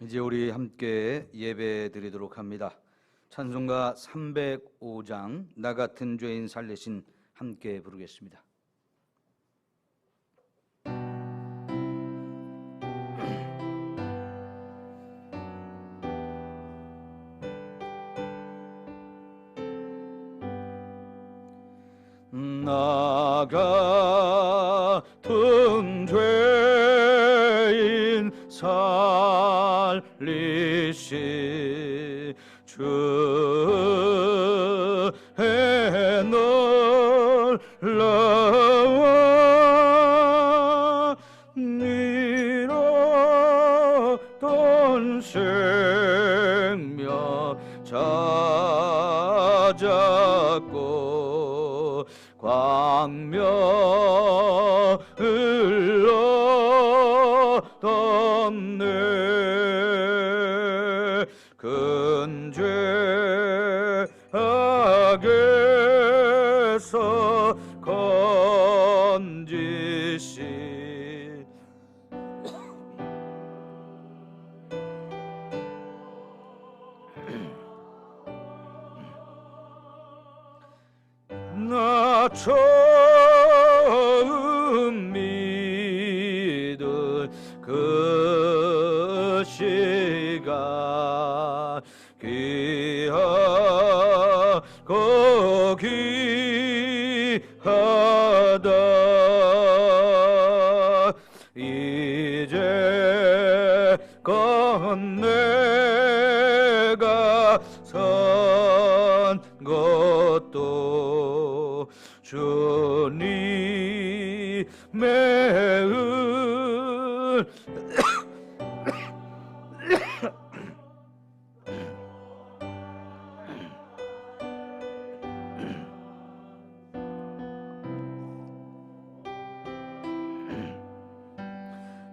이제 우리 함께 예배 드리도록 합니다. 찬송가 305장 나 같은 죄인 살리신 함께 부르겠습니다. 나 같은 죄인 살리시 주의 놀라워 잃었던 생명 찾았고 광명을 얻었네. 큰 죄악에서 건지신 나 처음 믿은 그 시간 귀하고 귀하다. 이제껏 내가 선 것도 주님의 은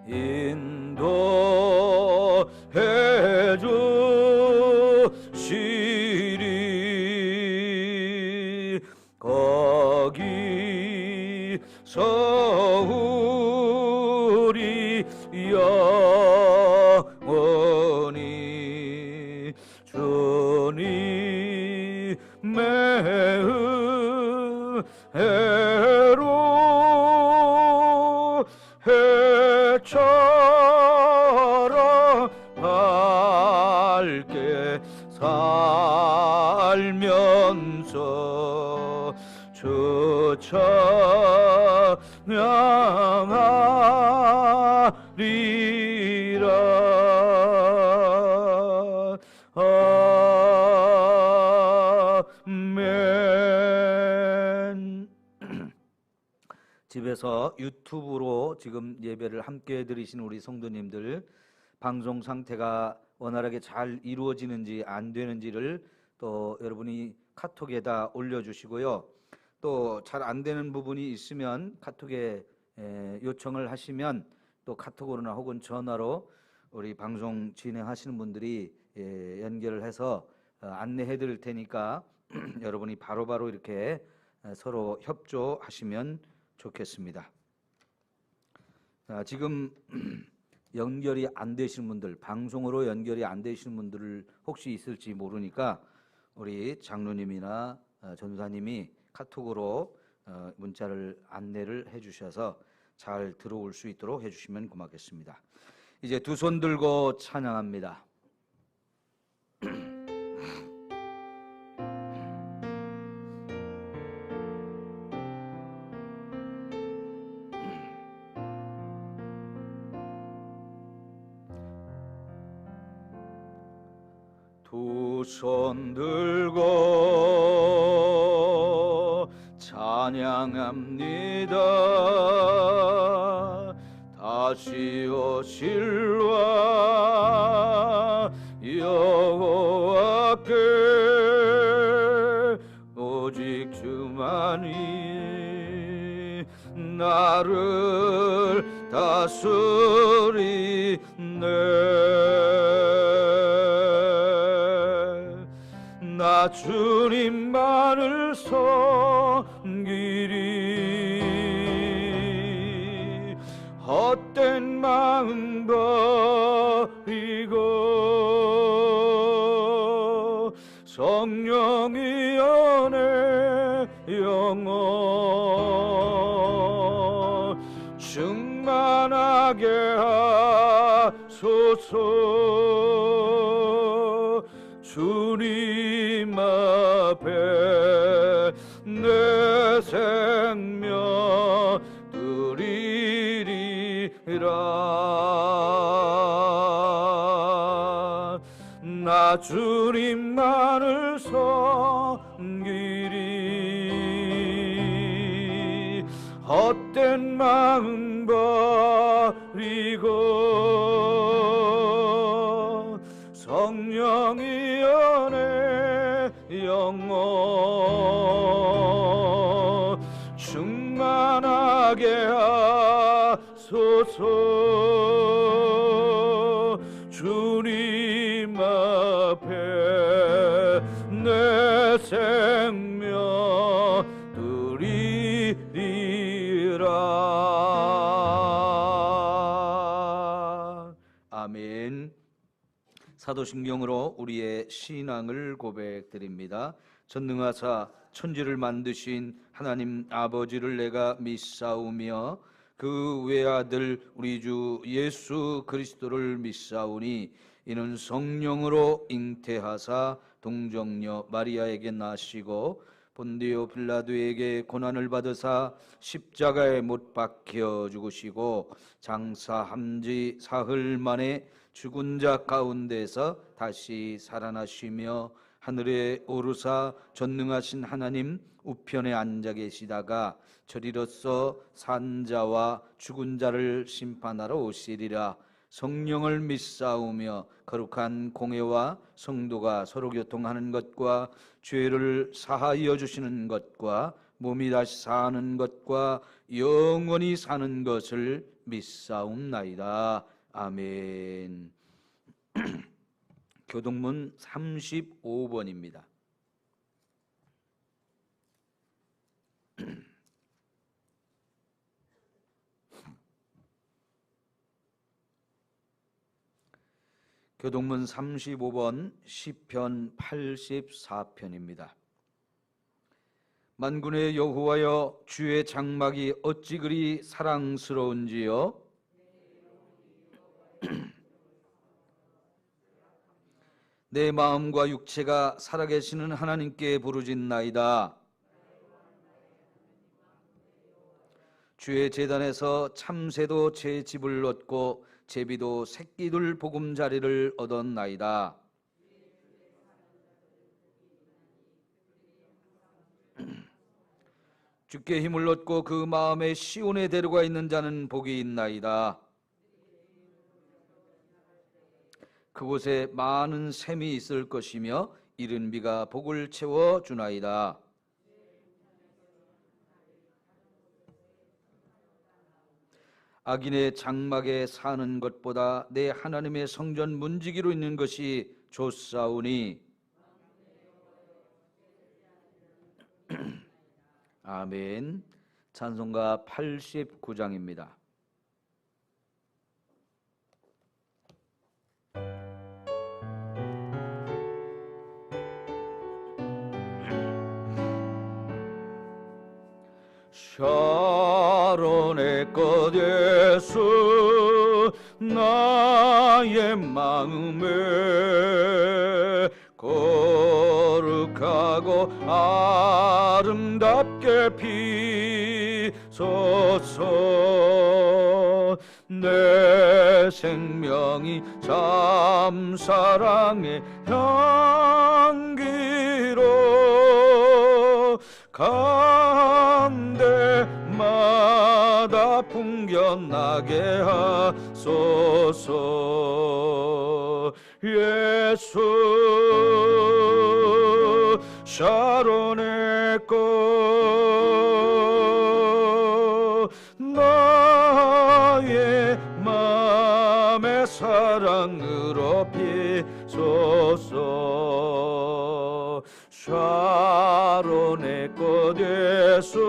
인도해 주시리. 거기서 우리 영원히 주님의 은혜로 해처럼 밝게 살면서 주 찬양하리라. 아멘. 집에서 유튜브로 지금 예배를 함께 드리신 우리 성도님들, 방송 상태가 원활하게 잘 이루어지는지 안 되는지를 또 여러분이 카톡에다 올려주시고요. 또 잘 안 되는 부분이 있으면 카톡에 요청을 하시면 또 카톡으로나 혹은 전화로 우리 방송 진행하시는 분들이 연결을 해서 안내해 드릴 테니까 여러분이 바로바로 이렇게 서로 협조하시면 좋겠습니다. 지금 연결이 안 되시는 분들, 방송으로 연결이 안 되시는 분들 혹시 있을지 모르니까 우리 장로님이나 전도사님이 카톡으로 문자를 안내를 해주셔서 잘 들어올 수 있도록 해주시면 고맙겠습니다. 이제 두 손 들고 찬양합니다. 두 손 들고 찬양합니다. 다시 오실 왕 여호와께 오직 주만이 나를 다스리네. 나 주님만을 섬기리. 헛된 마음 버리고 성령이여 내 영혼 충만하게 하소서. 주님 앞에 내 생명 드리리라. 나 주님만을 섬기리. 헛된 마음 버리고 성령이여 내 영혼 충만하게 하소서. 주님 앞에 내 생명 드리리라. 아멘. 사도신경으로 우리의 신앙을 고백드립니다. 전능하사 천지를 만드신 하나님 아버지를 내가 믿사오며 그 외아들 우리 주 예수 그리스도를 믿사오니 이는 성령으로 잉태하사 동정녀 마리아에게 나시고 본디오 빌라도에게 고난을 받으사 십자가에 못 박혀 죽으시고 장사한 지 사흘 만에 죽은 자 가운데서 다시 살아나시며 하늘에 오르사 전능하신 하나님 우편에 앉아 계시다가 저리로서 산 자와 죽은 자를 심판하러 오시리라. 성령을 믿사오며 거룩한 공회와 성도가 서로 교통하는 것과 죄를 사하여 주시는 것과 몸이 다시 사는 것과 영원히 사는 것을 믿사옵나이다. 아멘. 교동문 35번입니다. 교동문 35번 시편 84편입니다. 만군의 여호와여, 주의 장막이 어찌 그리 사랑스러운지요. 내 마음과 육체가 살아계시는 하나님께 부르짖나이다. 주의 제단에서 참새도 제 집을 얻고 제비도 새끼들 보금자리를 얻었나이다. 주께 힘을 얻고 그 마음에 시온에 데려가 있는 자는 복이 있나이다. 그곳에 많은 샘이 있을 것이며 이른 비가 복을 채워 주나이다. 악인의 장막에 사는 것보다 내 하나님의 성전 문지기로 있는 것이 좋사오니. 아멘. 찬송가 89장입니다. 샤론의 것 예수 나의 마음에 거룩하고 아름답게 피소서. 내 생명이 참 사랑의 향기로 간데마다 풍겨나게 하소서. 예수 샤론의 꽃 나의 맘의 사랑으로 피소서. 샤론의 꽃 예수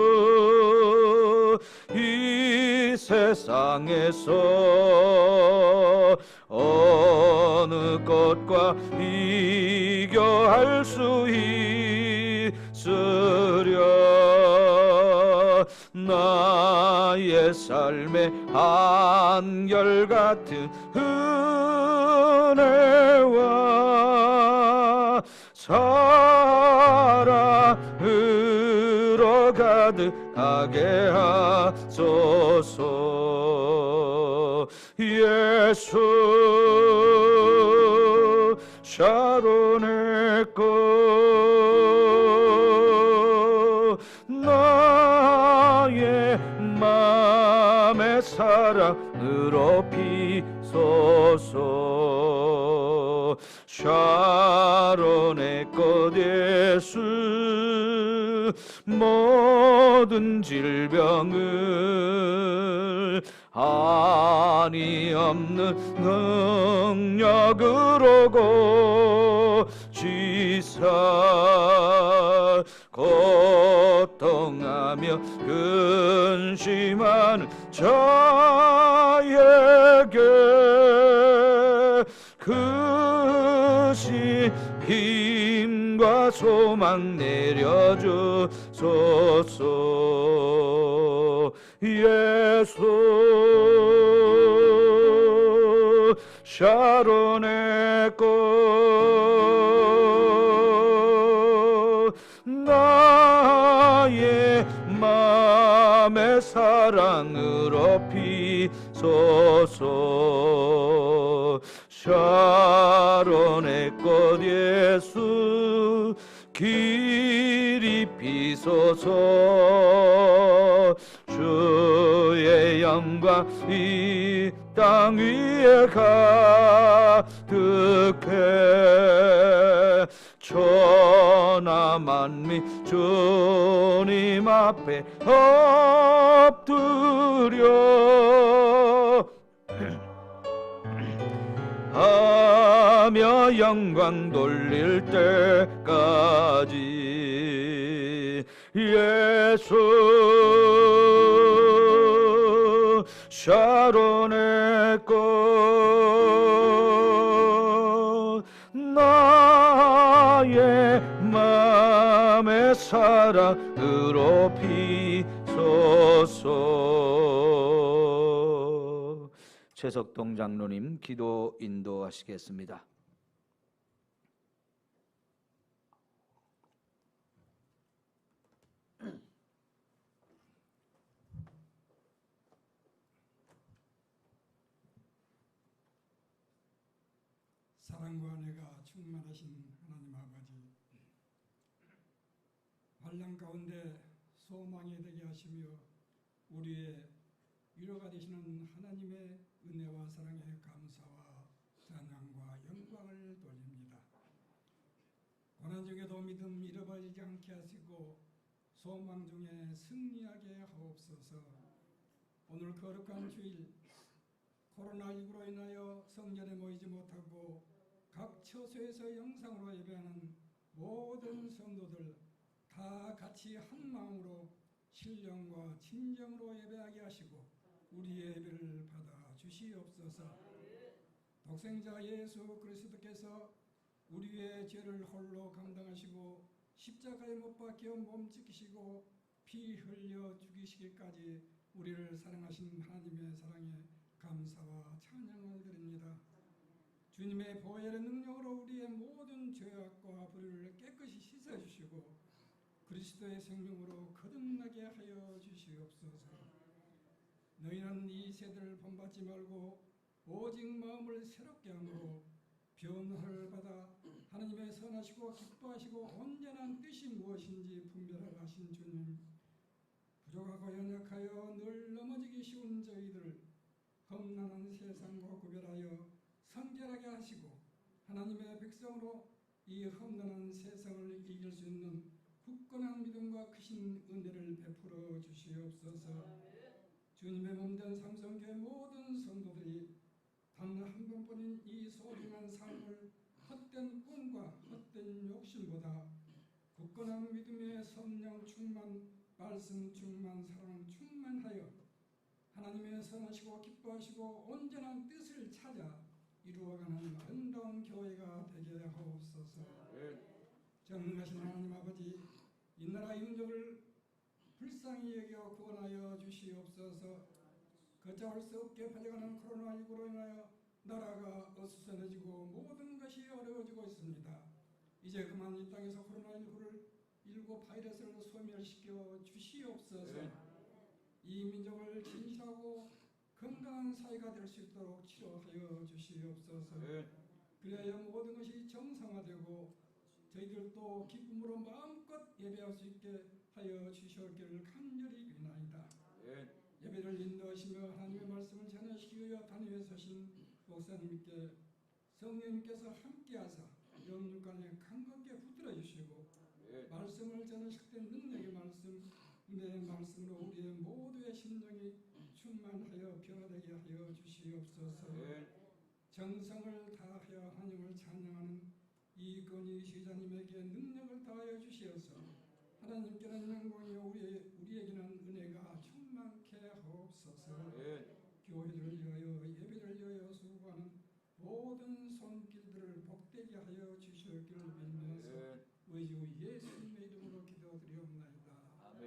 이 세상에서 어느 것과 비교할 수 있으랴. 나의 삶의 한결같은 은혜와 사랑으로 가득하게 하소서. 예수 샤론의 꽃 나의 맘의 사랑으로 피소서. 샤론의 꽃 예수 모든 질병을 한이 없는 능력으로 고치사 고통하며 근심하는 자에게 그 힘과 소망 내려주소서. 예수 샤론의 꽃 나의 맘의 사랑으로 피소서. 샤론의 꽃 예수 길이 피소서. 주의 영광 이 땅 위에 가득해 천하 만민 주님 앞에 엎드려 하며 영광 돌릴 때까지. 예수 샤론의 꽃 나의 맘의 사랑으로 피소서. 최석동 장로님 기도 인도하시겠습니다. 사랑과 은혜가 충만하신 하나님 아버지, 환난 가운데 소망이 되게 하시며 우리의 위로가 되시는 하나님의 은혜와 사랑에 감사와 찬양과 영광을 돌립니다. 고난 중에도 믿음 잃어버리지 않게 하시고 소망 중에 승리하게 하옵소서. 오늘 거룩한 주일 코로나19로 인하여 성전에 모이지 못하고 각 처소에서 영상으로 예배하는 모든 성도들 다 같이 한 마음으로 신령과 진정으로 예배하게 하시고 우리의 예배를 받아 주시옵소서. 독생자 예수 그리스도께서 우리의 죄를 홀로 감당하시고 십자가에 못 박혀 몸 지키시고 피 흘려 죽이시기까지 우리를 사랑하신 하나님의 사랑에 감사와 찬양을 드립니다. 주님의 보혈의 능력으로 우리의 모든 죄악과 불의를 깨끗이 씻어주시고 그리스도의 생명으로 거듭나게 하여 주시옵소서. 너희는 이 세대를 본받지 말고 오직 마음을 새롭게 함으로 변화를 받아 하나님의 선하시고 기뻐하시고 온전한 뜻이 무엇인지 분별하라 하신 주님, 부족하고 연약하여 늘 넘어지기 쉬운 저희들 험난한 세상과 구별하여 성결하게 하시고 하나님의 백성으로 이 험난한 세상을 이길 수 있는 굳건한 믿음과 크신 은혜를 베풀어 주시옵소서. 주님의 몸된 삼성교회 모든 성도들이 단 한 번뿐인 이 소중한 삶을 헛된 꿈과 헛된 욕심보다 굳건한 믿음의 성령 충만, 말씀 충만, 사랑 충만하여 하나님의 선하시고 기뻐하시고 온전한 뜻을 찾아 이루어가는 아름다운 아름다운 교회가 되게 하옵소서. 전능하신 하나님 아버지, 이 나라 민족을 불쌍히 여겨 구원하여 주시옵소서. 걷잡을 수 없게 퍼져가는 코로나19로 인하여 나라가 어수선해지고 모든 것이 어려워지고 있습니다. 이제 그만 이 땅에서 코로나19 바이러스를 소멸시켜 주시옵소서. 이 민족을 진실하고 건강한 사회가 될 수 있도록 치료하여 주시옵소서. 그래야 모든 것이 정상화되고 저희들도 기쁨으로 마음껏 예배할 수 있게 하여 주시옵기를 간절히 비나이다. 예배를 인도하시며 하나님의 말씀을 전하시기 위해 단위에 서신 목사님께 성령님께서 함께하사 영육간에 강건하게 붙들어 주시고 말씀을 전하실 때 능력의 말씀, 내 말씀으로 우리의 모두의 심령이 충만하여 변화되게 하여 주시옵소서. 정성을 다하여 하나님을 찬양하는 이건희 시자님에게 능력을 다하여 주시어서 하나님께는 영광이요 우리에게는 은혜가 충만케 하옵소서. 교회를 위하여 예배를 위하여 수고하는 모든 손길들을 복되게 하여 주시옵기를 빌면서 의주 예수님의 이름으로 기도드리옵나이다. 아멘.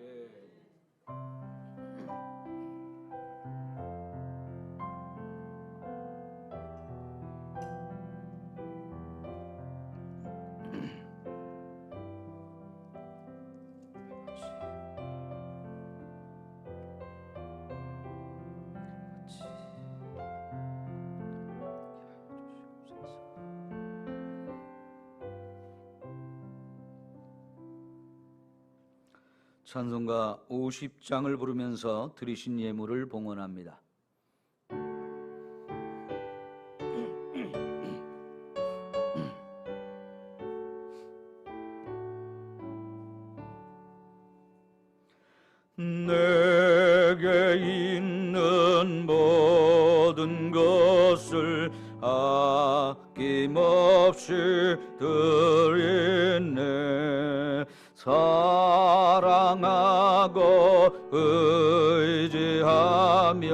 찬송가 50장을 부르면서 드리신 예물을 봉헌합니다. 내게 있는 모든 것을 아낌없이 드리네. 사랑하고 의지하며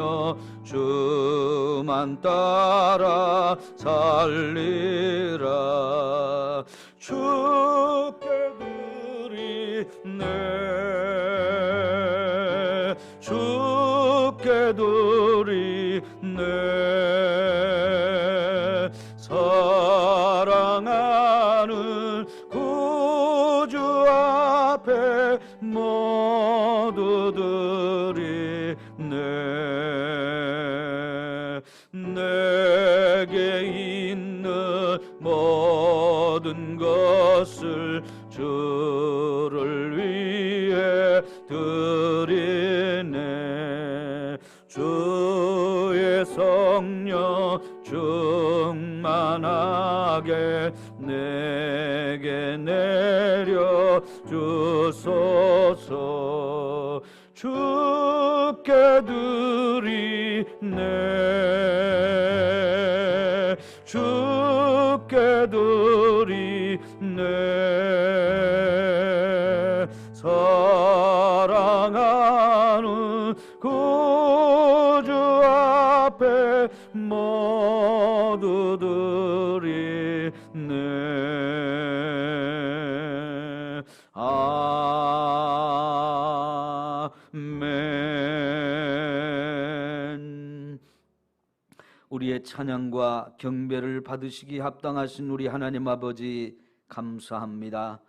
주만 따라 살리라. 주께 드리네. 주께 드리네. 사랑하는 구주 앞에 모두 드리네. 내게 있는 모든 것을 주를 위해 드리네. 주의 성령 충만하게 내게 내려 주소서. 주께 드리네. 주께 드리네. 사랑하는 구주 앞에 모두 드리네. 아멘. 우리의 찬양과 경배를 받으시기 합당하신 우리 하나님 아버지 감사합니다.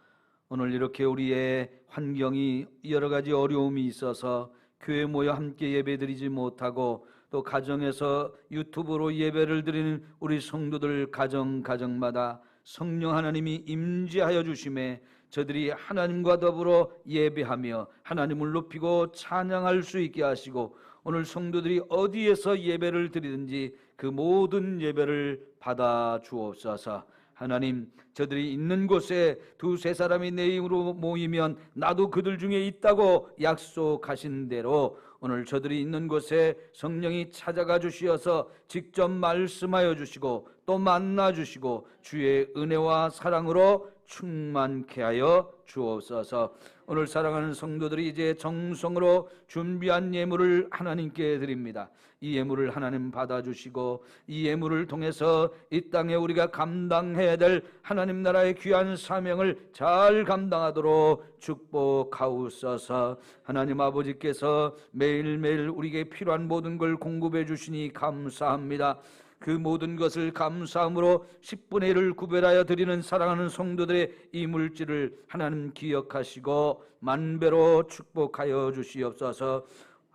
오늘 이렇게 우리의 환경이 여러 가지 어려움이 있어서 교회 모여 함께 예배드리지 못하고 또 가정에서 유튜브로 예배를 드리는 우리 성도들 가정마다 성령 하나님이 임재하여 주심에 저들이 하나님과 더불어 예배하며 하나님을 높이고 찬양할 수 있게 하시고 오늘 성도들이 어디에서 예배를 드리든지 그 모든 예배를 받아 주옵소서. 하나님, 저들이 있는 곳에 두세 사람이 내 이름으로 모이면 나도 그들 중에 있다고 약속하신 대로 오늘 저들이 있는 곳에 성령이 찾아가 주시어서 직접 말씀하여 주시고 또 만나 주시고 주의 은혜와 사랑으로 충만케 하여 주옵소서. 오늘 사랑하는 성도들이 이제 정성으로 준비한 예물을 하나님께 드립니다. 이 예물을 하나님 받아주시고 이 예물을 통해서 이 땅에 우리가 감당해야 될 하나님 나라의 귀한 사명을 잘 감당하도록 축복하옵소서. 하나님 아버지께서 매일매일 우리에게 필요한 모든 걸 공급해 주시니 감사합니다. 그 모든 것을 감사함으로 10분의 1을 구별하여 드리는 사랑하는 성도들의 이 물질을 하나님 기억하시고 만배로 축복하여 주시옵소서.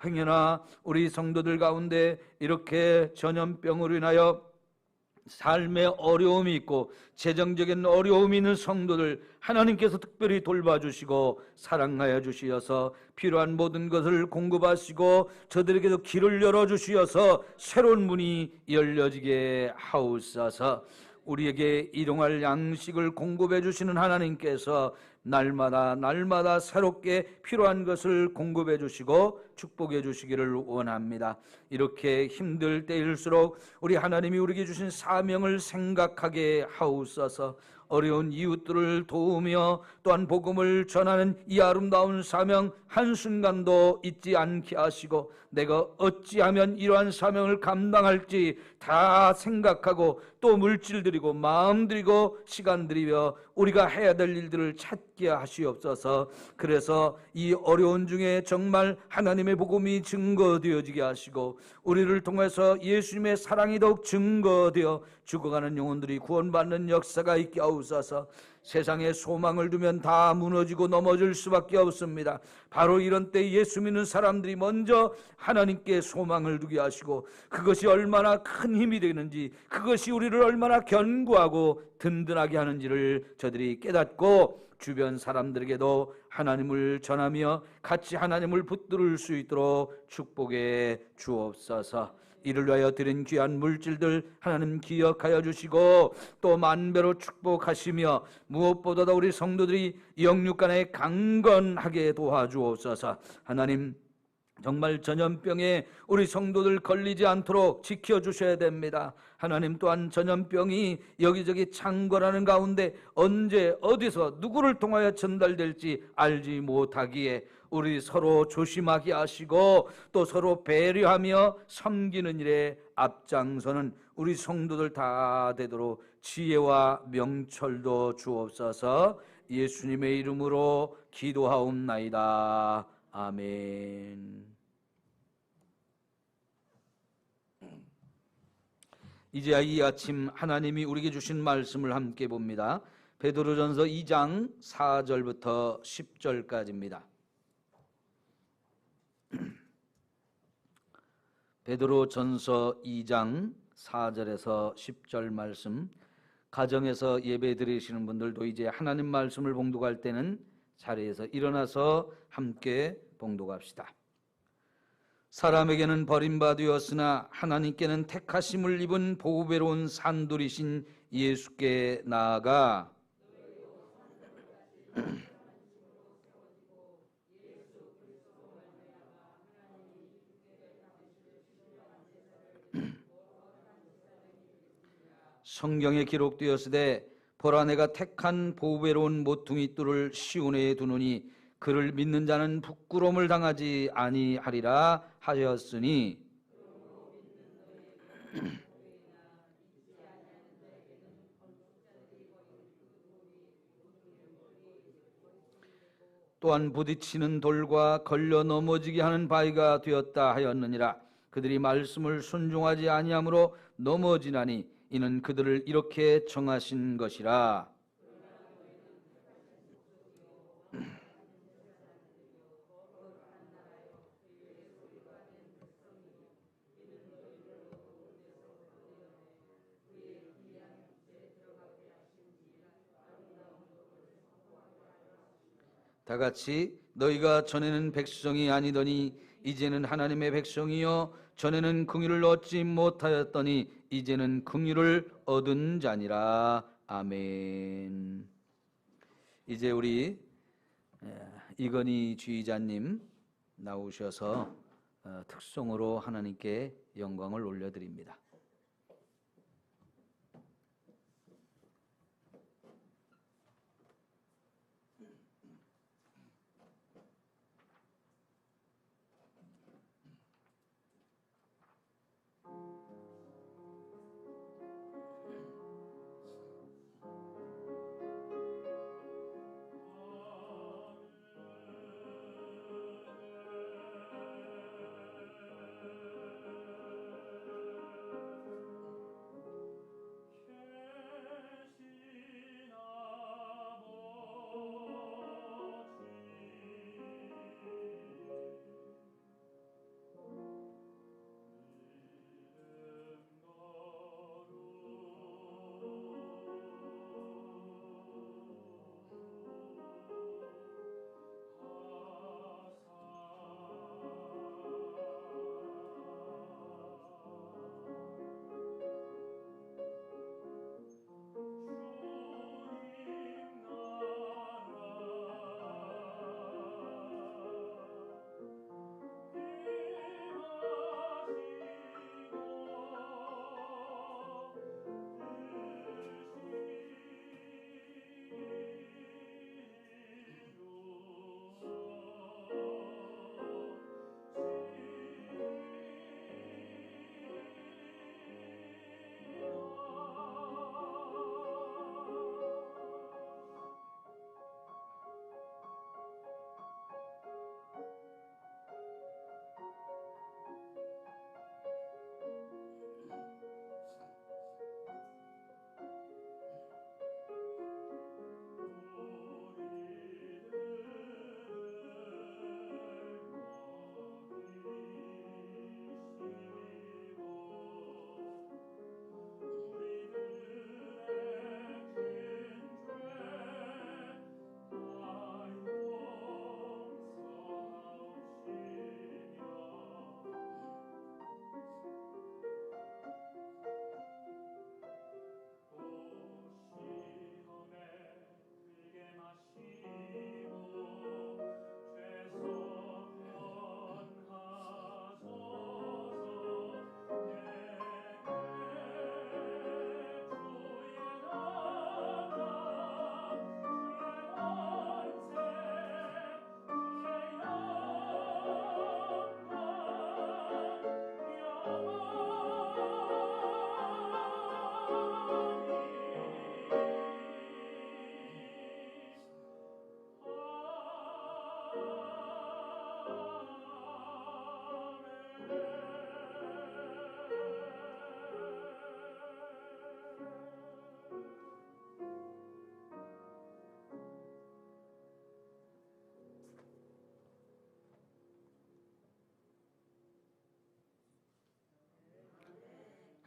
행여나 우리 성도들 가운데 이렇게 전염병으로 인하여 삶의 어려움이 있고 재정적인 어려움이 있는 성도들 하나님께서 특별히 돌봐주시고 사랑하여 주시어서 필요한 모든 것을 공급하시고 저들에게도 길을 열어주시어서 새로운 문이 열려지게 하옵소서. 우리에게 일용할 양식을 공급해 주시는 하나님께서 날마다 새롭게 필요한 것을 공급해 주시고 축복해 주시기를 원합니다. 이렇게 힘들 때일수록 우리 하나님이 우리에게 주신 사명을 생각하게 하옵소서. 어려운 이웃들을 도우며 또한 복음을 전하는 이 아름다운 사명 한순간도 잊지 않게 하시고 내가 어찌하면 이러한 사명을 감당할지 다 생각하고 또 물질 드리고 마음 드리고 시간 드리며 우리가 해야 될 일들을 찾게 하시옵소서. 그래서 이 어려운 중에 정말 하나님의 복음이 증거되어지게 하시고 우리를 통해서 예수님의 사랑이 더욱 증거되어 죽어가는 영혼들이 구원받는 역사가 있게 하옵소서. 세상에 소망을 두면 다 무너지고 넘어질 수밖에 없습니다. 바로 이런 때 예수 믿는 사람들이 먼저 하나님께 소망을 두게 하시고 그것이 얼마나 큰 힘이 되는지 그것이 우리를 얼마나 견고하고 든든하게 하는지를 저들이 깨닫고 주변 사람들에게도 하나님을 전하며 같이 하나님을 붙들 수 있도록 축복해 주옵소서. 이를 위하여 드린 귀한 물질들 하나님 기억하여 주시고 또 만배로 축복하시며 무엇보다도 우리 성도들이 영육간에 강건하게 도와주옵소서. 하나님 정말 전염병에 우리 성도들 걸리지 않도록 지켜주셔야 됩니다. 하나님 또한 전염병이 여기저기 창궐하는 가운데 언제 어디서 누구를 통하여 전달될지 알지 못하기에 우리 서로 조심하게 하시고 또 서로 배려하며 섬기는 일에 앞장서는 우리 성도들 다 되도록 지혜와 명철도 주옵소서. 예수님의 이름으로 기도하옵나이다. 아멘. 이제 이 아침 하나님이 우리에게 주신 말씀을 함께 봅니다. 베드로전서 2장 4절부터 10절까지입니다. 베드로전서 2장 4절에서 10절 말씀. 가정에서 예배 드리시는 분들도 이제 하나님 말씀을 봉독할 때는 자리에서 일어나서 함께 봉독합시다. 사람에게는 버림받으었으나 하나님께는 택하심을 입은 보배로운 산돌이신 예수께 나아가 성경에 기록되었으되 보라 내가 택한 보배로운 모퉁이 뚫을 시온에 두노니 그를 믿는 자는 부끄러움을 당하지 아니하리라 하였으니 또한 부딪히는 돌과 걸려 넘어지게 하는 바위가 되었다 하였느니라. 그들이 말씀을 순종하지 아니하므로 넘어지나니 이는 그들을 이렇게 정하신 것이라. 다 같이 너희가 전에는 백성이 아니더니 이제는 하나님의 백성이요 전에는 긍휼을 얻지 못하였더니 이제는 긍휼을 얻은 자니라. 아멘. 이제 우리 이건희 주의자님 나오셔서 특송으로 하나님께 영광을 올려드립니다.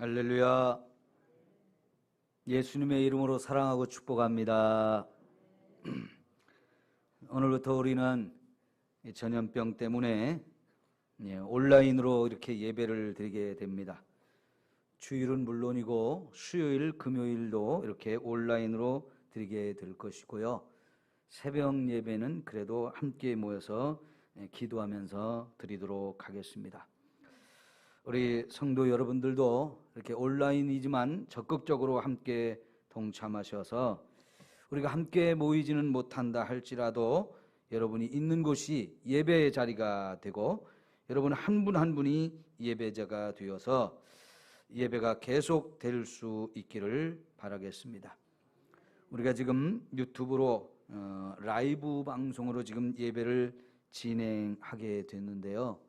할렐루야. 예수님의 이름으로 사랑하고 축복합니다. 오늘부터 우리는 이 전염병 때문에 온라인으로 이렇게 예배를 드리게 됩니다. 주일은 물론이고 수요일, 금요일도 이렇게 온라인으로 드리게 될 것이고요. 새벽 예배는 그래도 함께 모여서 기도하면서 드리도록 하겠습니다. 우리 성도 여러분들도 이렇게 온라인이지만 적극적으로 함께 동참하셔서 우리가 함께 모이지는 못한다 할지라도 여러분이 있는 곳이 예배의 자리가 되고 여러분 한 분 한 분이 예배자가 되어서 예배가 계속 될 수 있기를 바라겠습니다. 우리가 지금 유튜브로 라이브 방송으로 지금 예배를 진행하게 됐는데요.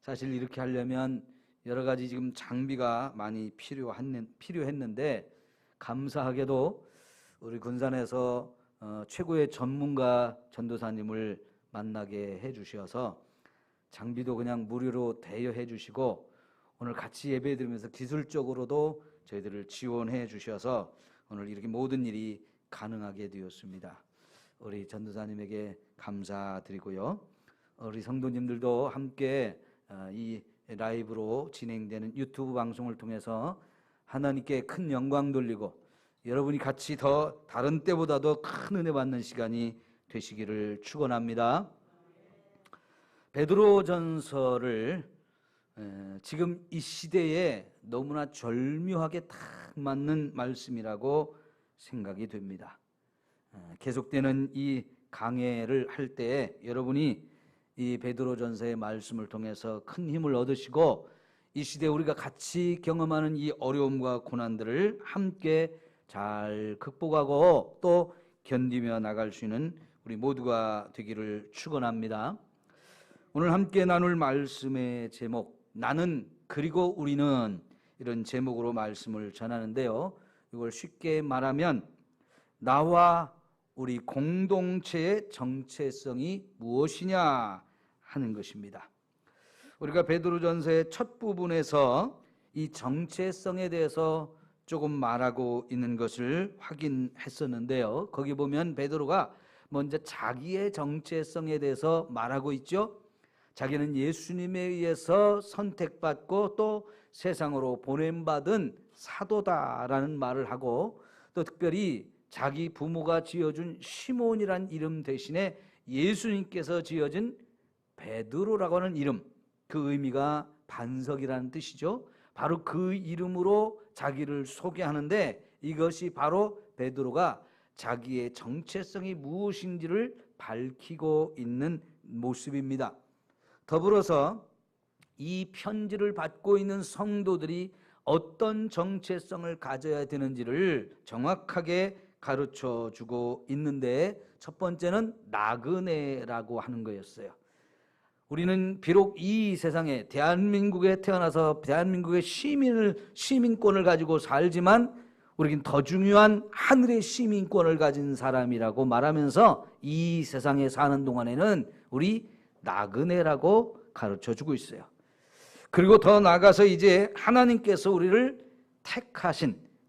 사실 이렇게 하려면 여러 가지 지금 장비가 많이 필요했는데 감사하게도 우리 군산에서 최고의 전문가 전도사님을 만나게 해주셔서 장비도 그냥 무료로 대여해 주시고 오늘 같이 예배 드리면서 기술적으로도 저희들을 지원해 주셔서 오늘 이렇게 모든 일이 가능하게 되었습니다. 우리 전도사님에게 감사드리고요. 우리 성도님들도 함께 이 라이브로 진행되는 유튜브 방송을 통해서 하나님께 큰 영광 돌리고 여러분이 같이 더 다른 때보다도 큰 은혜 받는 시간이 되시기를 축원합니다. 베드로전서를 지금 이 시대에 너무나 절묘하게 딱 맞는 말씀이라고 생각이 됩니다. 계속되는 이 강해를 할 때 여러분이 이 베드로전서의 말씀을 통해서 큰 힘을 얻으시고 이 시대에 우리가 같이 경험하는 이 어려움과 고난들을 함께 잘 극복하고 또 견디며 나갈 수 있는 우리 모두가 되기를 축원합니다. 오늘 함께 나눌 말씀의 제목, 나는 그리고 우리는, 이런 제목으로 말씀을 전하는데요. 이걸 쉽게 말하면 나와 우리 공동체의 정체성이 무엇이냐 하는 것입니다. 우리가 베드로전서의 첫 부분에서 이 정체성에 대해서 조금 말하고 있는 것을 확인했었는데요. 거기 보면 베드로가 먼저 자기의 정체성에 대해서 말하고 있죠. 자기는 예수님에 의해서 선택받고 또 세상으로 보냄받은 사도다라는 말을 하고 또 특별히 자기 부모가 지어준 시몬이란 이름 대신에 예수님께서 지어준 베드로라고 하는 이름, 그 의미가 반석이라는 뜻이죠. 바로 그 이름으로 자기를 소개하는데 이것이 바로 베드로가 자기의 정체성이 무엇인지를 밝히고 있는 모습입니다. 더불어서 이 편지를 받고 있는 성도들이 어떤 정체성을 가져야 되는지를 정확하게 가르쳐 주고 있는데 첫 번째는 나그네라고 하는 거였어요. 우리는 비록 이 세상에 대한민국에 태어나서 대한민국의 시민권을 가지고 살지만 우리는 더 중요한 하늘의 시민권을 가진 사람이라고 말하면서 이 세상에 사는 동안에는 우리 나그네라고 가르쳐 주고 있어요. 그리고 더 나아가서 이제 하나님께서 우리를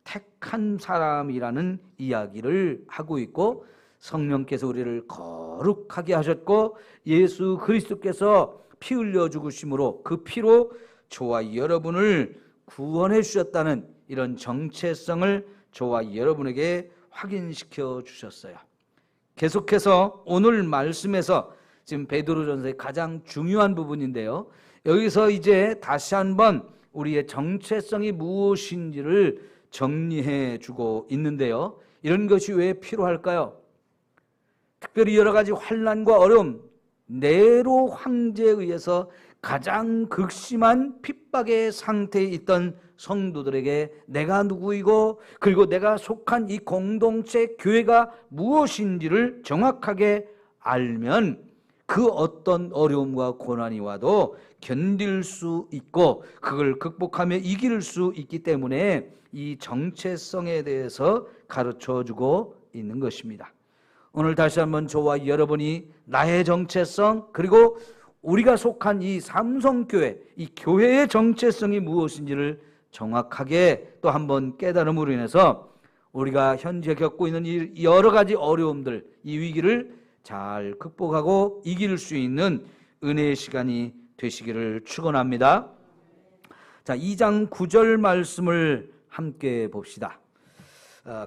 택한 사람이라는 이야기를 하고 있고 성령께서 우리를 거룩하게 하셨고 예수 그리스도께서 피 흘려 죽으심으로 그 피로 저와 여러분을 구원해 주셨다는 이런 정체성을 저와 여러분에게 확인시켜 주셨어요. 계속해서 오늘 말씀에서 지금 베드로전서의 가장 중요한 부분인데요. 여기서 이제 다시 한번 우리의 정체성이 무엇인지를 정리해 주고 있는데요. 이런 것이 왜 필요할까요? 특별히 여러 가지 환난과 어려움, 네로 황제에 의해서 가장 극심한 핍박의 상태에 있던 성도들에게 내가 누구이고 그리고 내가 속한 이 공동체 교회가 무엇인지를 정확하게 알면 그 어떤 어려움과 고난이 와도 견딜 수 있고 그걸 극복하며 이길 수 있기 때문에 이 정체성에 대해서 가르쳐주고 있는 것입니다. 오늘 다시 한번 저와 여러분이 나의 정체성 그리고 우리가 속한 이 삼성교회, 이 교회의 정체성이 무엇인지를 정확하게 또 한번 깨달음으로 인해서 우리가 현재 겪고 있는 이 여러 가지 어려움들, 이 위기를 잘 극복하고 이길 수 있는 은혜의 시간이 되시기를 축원합니다. 자, 2장 9절 말씀을 함께 봅시다.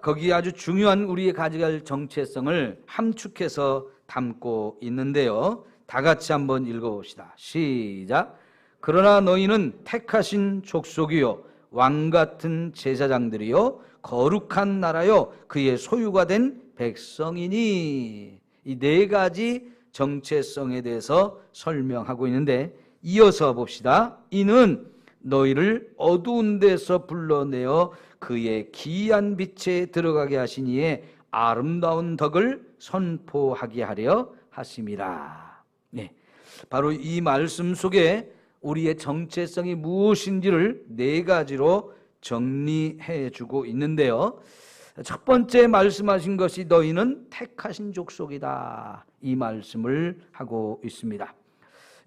거기 아주 중요한 우리의 가져갈 정체성을 함축해서 담고 있는데요. 다 같이 한번 읽어봅시다. 시작. 그러나 너희는 택하신 족속이요 왕 같은 제사장들이요 거룩한 나라요 그의 소유가 된 백성이니. 이 네 가지 정체성에 대해서 설명하고 있는데 이어서 봅시다. 이는 너희를 어두운 데서 불러내어 그의 기이한 빛에 들어가게 하신 이의 아름다운 덕을 선포하게 하려 하심이라. 네, 바로 이 말씀 속에 우리의 정체성이 무엇인지를 네 가지로 정리해 주고 있는데요. 첫 번째 말씀하신 것이 너희는 택하신 족속이다. 이 말씀을 하고 있습니다.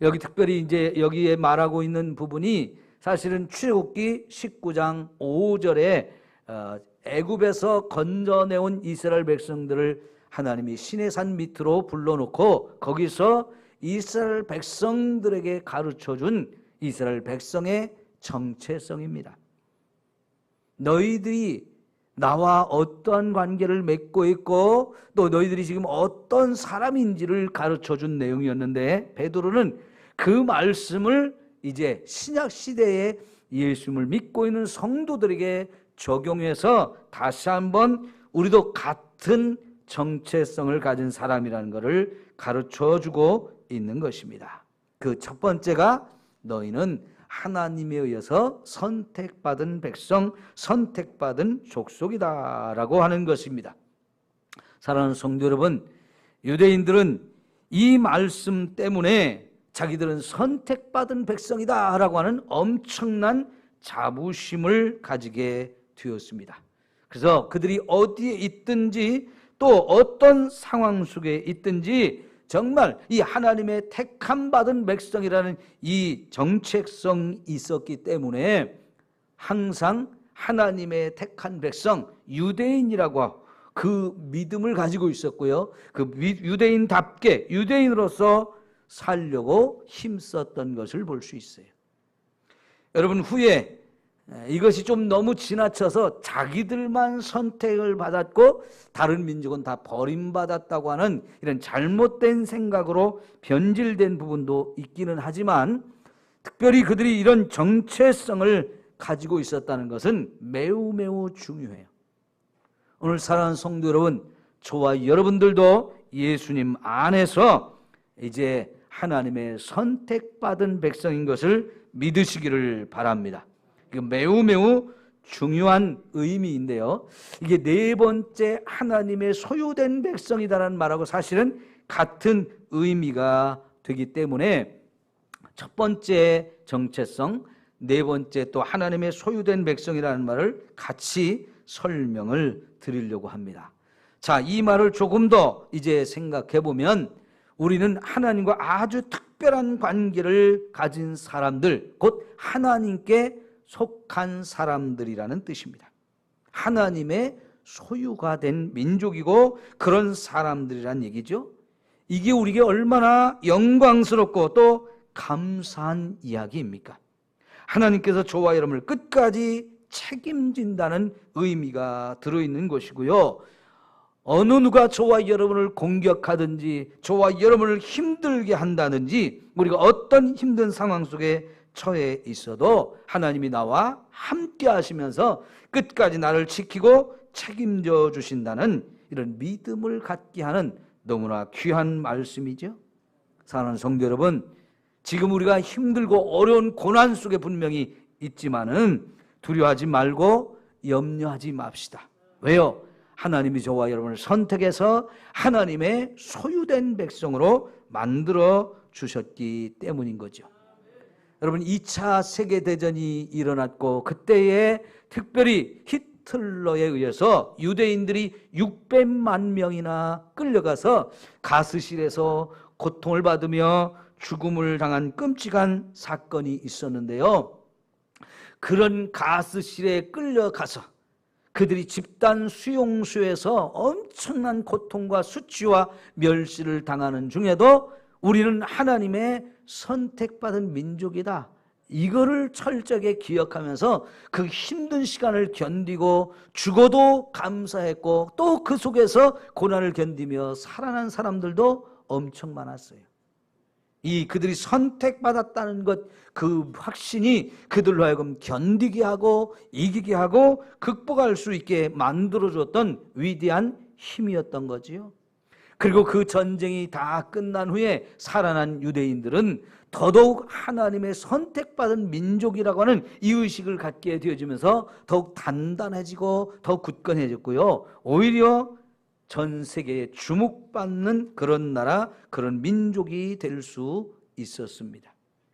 여기 특별히 이제 여기에 말하고 있는 부분이 사실은 출애굽기 19장 5절에 애굽에서 건져내온 이스라엘 백성들을 하나님이 시내산 밑으로 불러놓고 거기서 이스라엘 백성들에게 가르쳐준 이스라엘 백성의 정체성입니다. 너희들이 나와 어떠한 관계를 맺고 있고 또 너희들이 지금 어떤 사람인지를 가르쳐준 내용이었는데 베드로는 그 말씀을 이제 신약시대에 예수님을 믿고 있는 성도들에게 적용해서 다시 한번 우리도 같은 정체성을 가진 사람이라는 것을 가르쳐주고 있는 것입니다. 그 첫 번째가 너희는 하나님에 의해서 선택받은 백성, 선택받은 족속이다라고 하는 것입니다. 사랑하는 성도 여러분, 유대인들은 이 말씀 때문에 자기들은 선택받은 백성이다라고 하는 엄청난 자부심을 가지게 되었습니다. 그래서 그들이 어디에 있든지 또 어떤 상황 속에 있든지 정말 이 하나님의 택함 받은 백성이라는 이 정체성이 있었기 때문에 항상 하나님의 택한 백성, 유대인이라고 그 믿음을 가지고 있었고요. 그 유대인답게 유대인으로서 살려고 힘썼던 것을 볼 수 있어요. 여러분, 후에 이것이 좀 너무 지나쳐서 자기들만 선택을 받았고 다른 민족은 다 버림받았다고 하는 이런 잘못된 생각으로 변질된 부분도 있기는 하지만 특별히 그들이 이런 정체성을 가지고 있었다는 것은 매우 매우 중요해요. 오늘 사랑하는 성도 여러분, 저와 여러분들도 예수님 안에서 이제 하나님의 선택받은 백성인 것을 믿으시기를 바랍니다. 이거 매우 매우 중요한 의미인데요. 이게 네 번째 하나님의 소유된 백성이다라는 말하고 사실은 같은 의미가 되기 때문에 첫 번째 정체성, 네 번째 또 하나님의 소유된 백성이라는 말을 같이 설명을 드리려고 합니다. 자, 이 말을 조금 더 이제 생각해 보면 우리는 하나님과 아주 특별한 관계를 가진 사람들, 곧 하나님께 속한 사람들이라는 뜻입니다. 하나님의 소유가 된 민족이고 그런 사람들이란 얘기죠. 이게 우리에게 얼마나 영광스럽고 또 감사한 이야기입니까? 하나님께서 저와 여러분을 끝까지 책임진다는 의미가 들어있는 것이고요. 어느 누가 저와 여러분을 공격하든지 저와 여러분을 힘들게 한다든지 우리가 어떤 힘든 상황 속에 처해 있어도 하나님이 나와 함께 하시면서 끝까지 나를 지키고 책임져 주신다는 이런 믿음을 갖게 하는 너무나 귀한 말씀이죠. 사랑하는 성도 여러분, 지금 우리가 힘들고 어려운 고난 속에 분명히 있지만은 두려워하지 말고 염려하지 맙시다. 왜요? 하나님이 저와 여러분을 선택해서 하나님의 소유된 백성으로 만들어 주셨기 때문인 거죠. 여러분, 2차 세계대전이 일어났고 그때에 특별히 히틀러에 의해서 유대인들이 600만 명이나 끌려가서 가스실에서 고통을 받으며 죽음을 당한 끔찍한 사건이 있었는데요. 그런 가스실에 끌려가서 그들이 집단 수용소에서 엄청난 고통과 수치와 멸시를 당하는 중에도 우리는 하나님의 선택받은 민족이다, 이거를 철저하게 기억하면서 그 힘든 시간을 견디고 죽어도 감사했고, 또 그 속에서 고난을 견디며 살아난 사람들도 엄청 많았어요. 이 그들이 선택받았다는 것, 그 확신이 그들로 하여금 견디게 하고 이기게 하고 극복할 수 있게 만들어줬던 위대한 힘이었던 거지요. 그리고 그 전쟁이 다 끝난 후에 살아난 유대인들은 더더욱 하나님의 선택받은 민족이라고 하는 이 의식을 갖게 되어지면서 더욱 단단해지고 더욱 굳건해졌고요, 오히려 전 세계에 주목받는 그런 나라, 그런 민족이 될 수 있었습니다.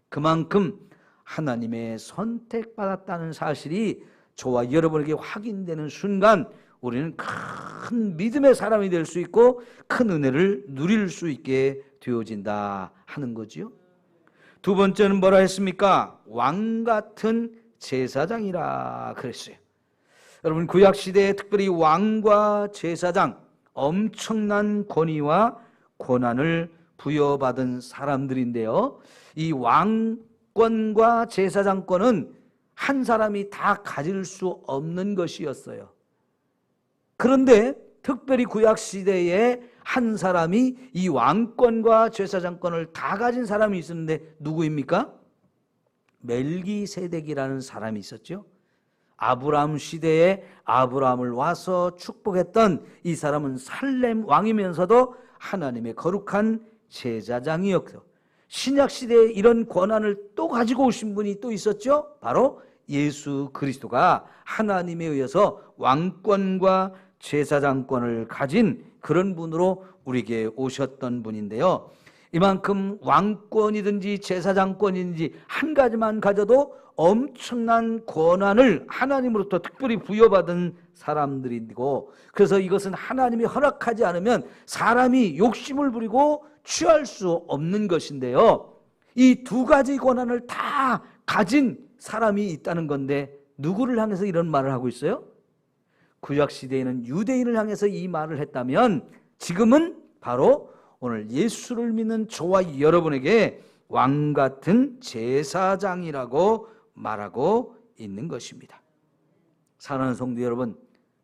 그만큼 하나님의 선택받았다는 사실이 저와 여러분에게 확인되는 순간 우리는 큰 믿음의 사람이 될 수 있고 큰 은혜를 누릴 수 있게 되어진다 하는 거지요. 두 번째는 뭐라 했습니까? 왕 같은 제사장이라 그랬어요. 여러분, 구약시대에 특별히 왕과 제사장, 엄청난 권위와 권한을 부여받은 사람들인데요, 이 왕권과 제사장권은 한 사람이 다 가질 수 없는 것이었어요. 그런데 특별히 구약시대에 한 사람이 이 왕권과 제사장권을 다 가진 사람이 있었는데 누구입니까? 멜기세덱이라는 사람이 있었죠. 아브라함 시대에 아브라함을 와서 축복했던 이 사람은 살렘 왕이면서도 하나님의 거룩한 제사장이었고, 신약 시대에 이런 권한을 또 가지고 오신 분이 또 있었죠. 바로 예수 그리스도가 하나님에 의해서 왕권과 제사장권을 가진 그런 분으로 우리에게 오셨던 분인데요, 이만큼 왕권이든지 제사장권이든지 한 가지만 가져도 엄청난 권한을 하나님으로부터 특별히 부여받은 사람들이고, 그래서 이것은 하나님이 허락하지 않으면 사람이 욕심을 부리고 취할 수 없는 것인데요, 이 두 가지 권한을 다 가진 사람이 있다는 건데 누구를 향해서 이런 말을 하고 있어요? 구약시대에는 유대인을 향해서 이 말을 했다면 지금은 바로 오늘 예수를 믿는 저와 여러분에게 왕같은 제사장이라고 말하고 있는 것입니다. 사랑하는 성도 여러분,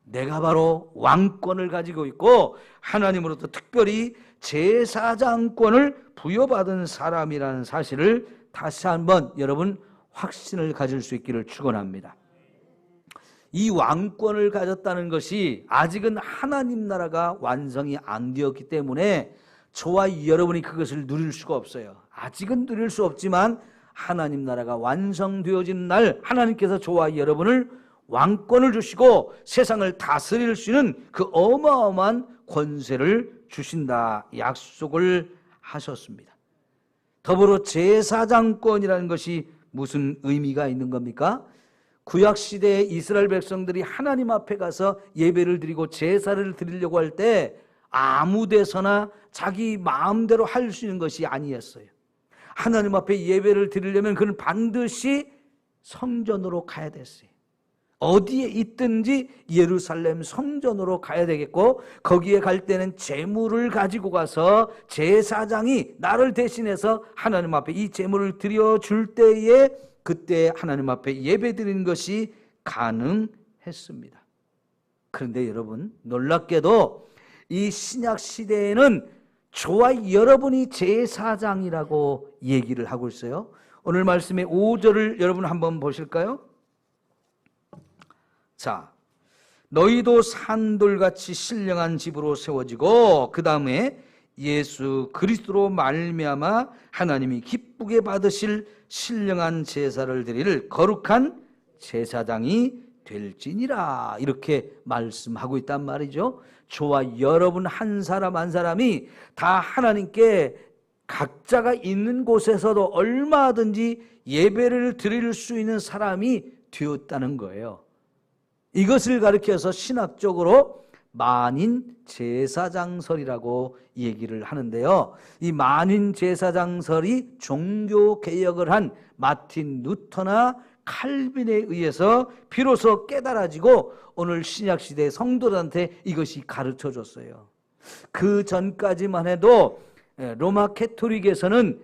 내가 바로 왕권을 가지고 있고 하나님으로부터 특별히 제사장권을 부여받은 사람이라는 사실을 다시 한번 여러분 확신을 가질 수 있기를 축원합니다. 이 왕권을 가졌다는 것이 아직은 하나님 나라가 완성이 안 되었기 때문에 저와 여러분이 그것을 누릴 수가 없어요. 아직은 누릴 수 없지만 하나님 나라가 완성되어지는 날 하나님께서 저와 여러분을 왕권을 주시고 세상을 다스릴 수 있는 그 어마어마한 권세를 주신다 약속을 하셨습니다. 더불어 제사장권이라는 것이 무슨 의미가 있는 겁니까? 구약시대에 이스라엘 백성들이 하나님 앞에 가서 예배를 드리고 제사를 드리려고 할 때 아무 데서나 자기 마음대로 할 수 있는 것이 아니었어요. 하나님 앞에 예배를 드리려면 그는 반드시 성전으로 가야 됐어요. 어디에 있든지 예루살렘 성전으로 가야 되겠고, 거기에 갈 때는 제물을 가지고 가서 제사장이 나를 대신해서 하나님 앞에 이 제물을 드려줄 때에 그때 하나님 앞에 예배 드리는 것이 가능했습니다. 그런데 여러분, 놀랍게도 이 신약 시대에는 저와 여러분이 제사장이라고 얘기를 하고 있어요. 오늘 말씀의 5절을 여러분 한번 보실까요? 자, 너희도 산돌같이 신령한 집으로 세워지고 그 다음에 예수 그리스도로 말미암아 하나님이 기쁘게 받으실 신령한 제사를 드릴 거룩한 제사장이 될지니라, 이렇게 말씀하고 있단 말이죠. 저와 여러분 한 사람 한 사람이 다 하나님께 각자가 있는 곳에서도 얼마든지 예배를 드릴 수 있는 사람이 되었다는 거예요. 이것을 가리켜서 신학적으로 만인 제사장설이라고 얘기를 하는데요, 이 만인 제사장설이 종교 개혁을 한 마틴 루터나 칼빈에 의해서 비로소 깨달아지고 오늘 신약시대 성도들한테 이것이 가르쳐줬어요. 그 전까지만 해도 로마 캐토릭에서는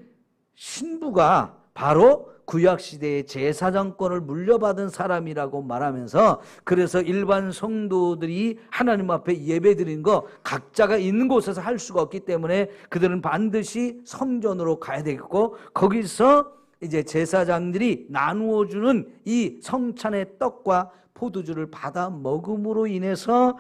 신부가 바로 구약시대의 제사장권을 물려받은 사람이라고 말하면서, 그래서 일반 성도들이 하나님 앞에 예배드리는 거 각자가 있는 곳에서 할 수가 없기 때문에 그들은 반드시 성전으로 가야 되겠고, 거기서 이제 제사장들이 나누어주는 이 성찬의 떡과 포도주를 받아 먹음으로 인해서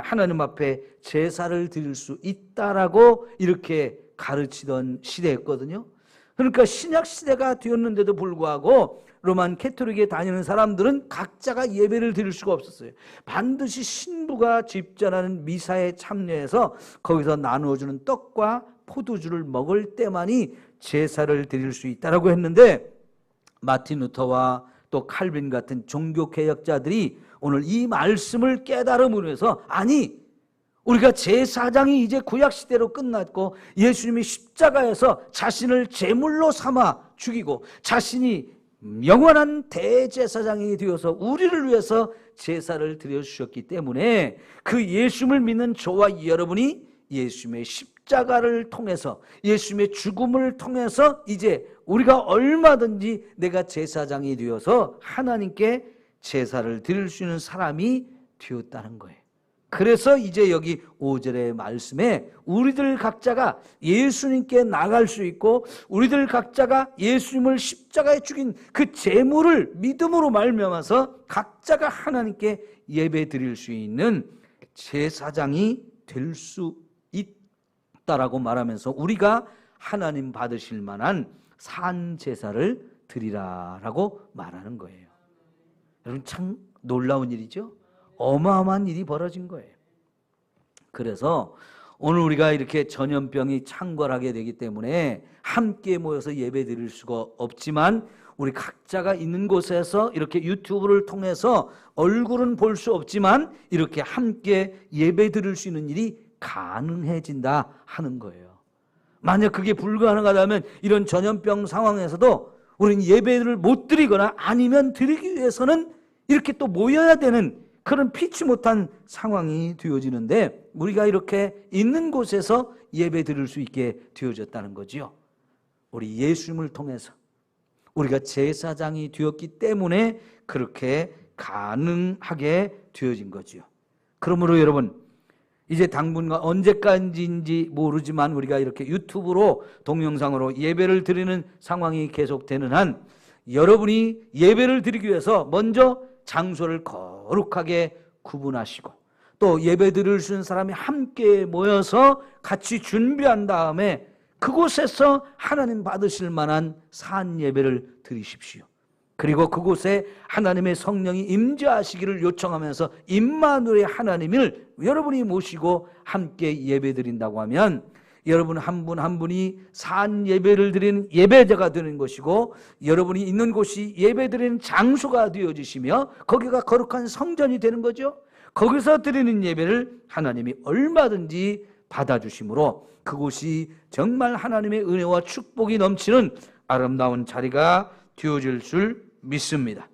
하나님 앞에 제사를 드릴 수 있다라고 이렇게 가르치던 시대였거든요. 그러니까 신약 시대가 되었는데도 불구하고 로만 캐토릭에 다니는 사람들은 각자가 예배를 드릴 수가 없었어요. 반드시 신부가 집전하는 미사에 참여해서 거기서 나누어주는 떡과 포도주를 먹을 때만이 제사를 드릴 수 있다라고 했는데, 마틴 루터와 또 칼빈 같은 종교개혁자들이 오늘 이 말씀을 깨달음으로 해서, 아니 우리가 제사장이 이제 구약시대로 끝났고 예수님이 십자가에서 자신을 제물로 삼아 죽이고 자신이 영원한 대제사장이 되어서 우리를 위해서 제사를 드려주셨기 때문에 그 예수님을 믿는 저와 여러분이 예수님의 십자가를 통해서, 예수님의 죽음을 통해서 이제 우리가 얼마든지 내가 제사장이 되어서 하나님께 제사를 드릴 수 있는 사람이 되었다는 거예요. 그래서 이제 여기 5절의 말씀에 우리들 각자가 예수님께 나갈 수 있고, 우리들 각자가 예수님을 십자가에 죽인 그 제물을 믿음으로 말미암아서 각자가 하나님께 예배 드릴 수 있는 제사장이 될 수 있다라고 말하면서 우리가 하나님 받으실 만한 산 제사를 드리라라고 말하는 거예요. 여러분, 참 놀라운 일이죠. 어마어마한 일이 벌어진 거예요. 그래서 오늘 우리가 이렇게 전염병이 창궐하게 되기 때문에 함께 모여서 예배 드릴 수가 없지만, 우리 각자가 있는 곳에서 이렇게 유튜브를 통해서 얼굴은 볼 수 없지만 이렇게 함께 예배 드릴 수 있는 일이 가능해진다 하는 거예요. 만약 그게 불가능하다면 이런 전염병 상황에서도 우리는 예배를 못 드리거나 아니면 드리기 위해서는 이렇게 또 모여야 되는 그런 피치 못한 상황이 되어지는데, 우리가 이렇게 있는 곳에서 예배 드릴 수 있게 되어졌다는 거지요. 우리 예수님을 통해서 우리가 제사장이 되었기 때문에 그렇게 가능하게 되어진 거지요. 그러므로 여러분, 이제 당분간 언제까지인지 모르지만 우리가 이렇게 유튜브로 동영상으로 예배를 드리는 상황이 계속되는 한, 여러분이 예배를 드리기 위해서 먼저 장소를 거룩하게 구분하시고, 또 예배 드릴 수 있는 사람이 함께 모여서 같이 준비한 다음에 그곳에서 하나님 받으실 만한 산 예배를 드리십시오. 그리고 그곳에 하나님의 성령이 임재하시기를 요청하면서 임마누엘의 하나님을 여러분이 모시고 함께 예배 드린다고 하면, 여러분 한 분 한 분이 산 예배를 드리는 예배자가 되는 것이고, 여러분이 있는 곳이 예배 드리는 장소가 되어지시며 거기가 거룩한 성전이 되는 거죠. 거기서 드리는 예배를 하나님이 얼마든지 받아주시므로 그곳이 정말 하나님의 은혜와 축복이 넘치는 아름다운 자리가 되어질 줄 믿습니다.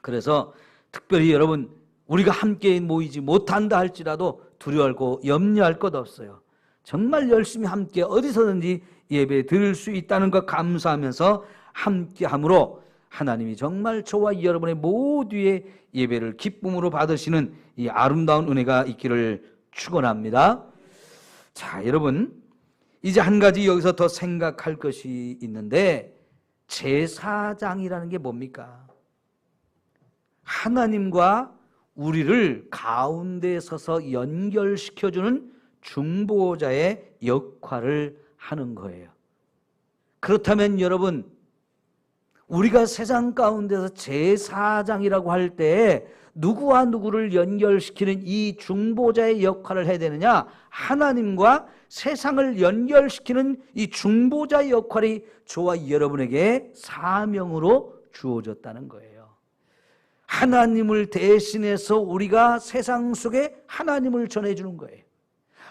그래서 특별히 여러분, 우리가 함께 모이지 못한다 할지라도 두려워하고 염려할 것 없어요. 정말 열심히 함께 어디서든지 예배 드릴 수 있다는 것 감사하면서 함께함으로 하나님이 정말 저와 여러분의 모두의 예배를 기쁨으로 받으시는 이 아름다운 은혜가 있기를 축원합니다. 자, 여러분, 이제 한 가지 여기서 더 생각할 것이 있는데, 제사장이라는 게 뭡니까? 하나님과 우리를 가운데 서서 연결시켜주는 중보자의 역할을 하는 거예요. 그렇다면 여러분, 우리가 세상 가운데서 제사장이라고 할 때 누구와 누구를 연결시키는 이 중보자의 역할을 해야 되느냐? 하나님과 세상을 연결시키는 이 중보자의 역할이 저와 여러분에게 사명으로 주어졌다는 거예요. 하나님을 대신해서 우리가 세상 속에 하나님을 전해주는 거예요.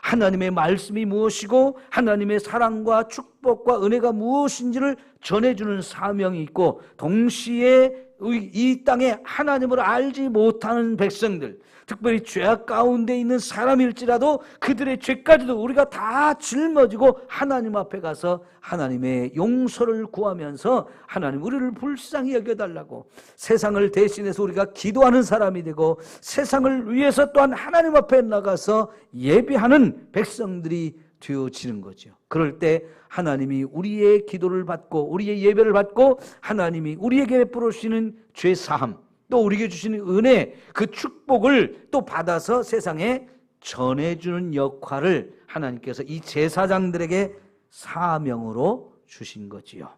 하나님의 말씀이 무엇이고 하나님의 사랑과 축복, 축복과 은혜가 무엇인지를 전해주는 사명이 있고, 동시에 이 땅에 하나님을 알지 못하는 백성들, 특별히 죄악 가운데 있는 사람일지라도 그들의 죄까지도 우리가 다 짊어지고 하나님 앞에 가서 하나님의 용서를 구하면서 하나님 우리를 불쌍히 여겨달라고 세상을 대신해서 우리가 기도하는 사람이 되고, 세상을 위해서 또한 하나님 앞에 나가서 예배하는 백성들이 되어지는 거죠. 그럴 때 하나님이 우리의 기도를 받고 우리의 예배를 받고 하나님이 우리에게 베풀어 주시는 죄 사함, 또 우리에게 주시는 은혜, 그 축복을 또 받아서 세상에 전해주는 역할을 하나님께서 이 제사장들에게 사명으로 주신 거지요.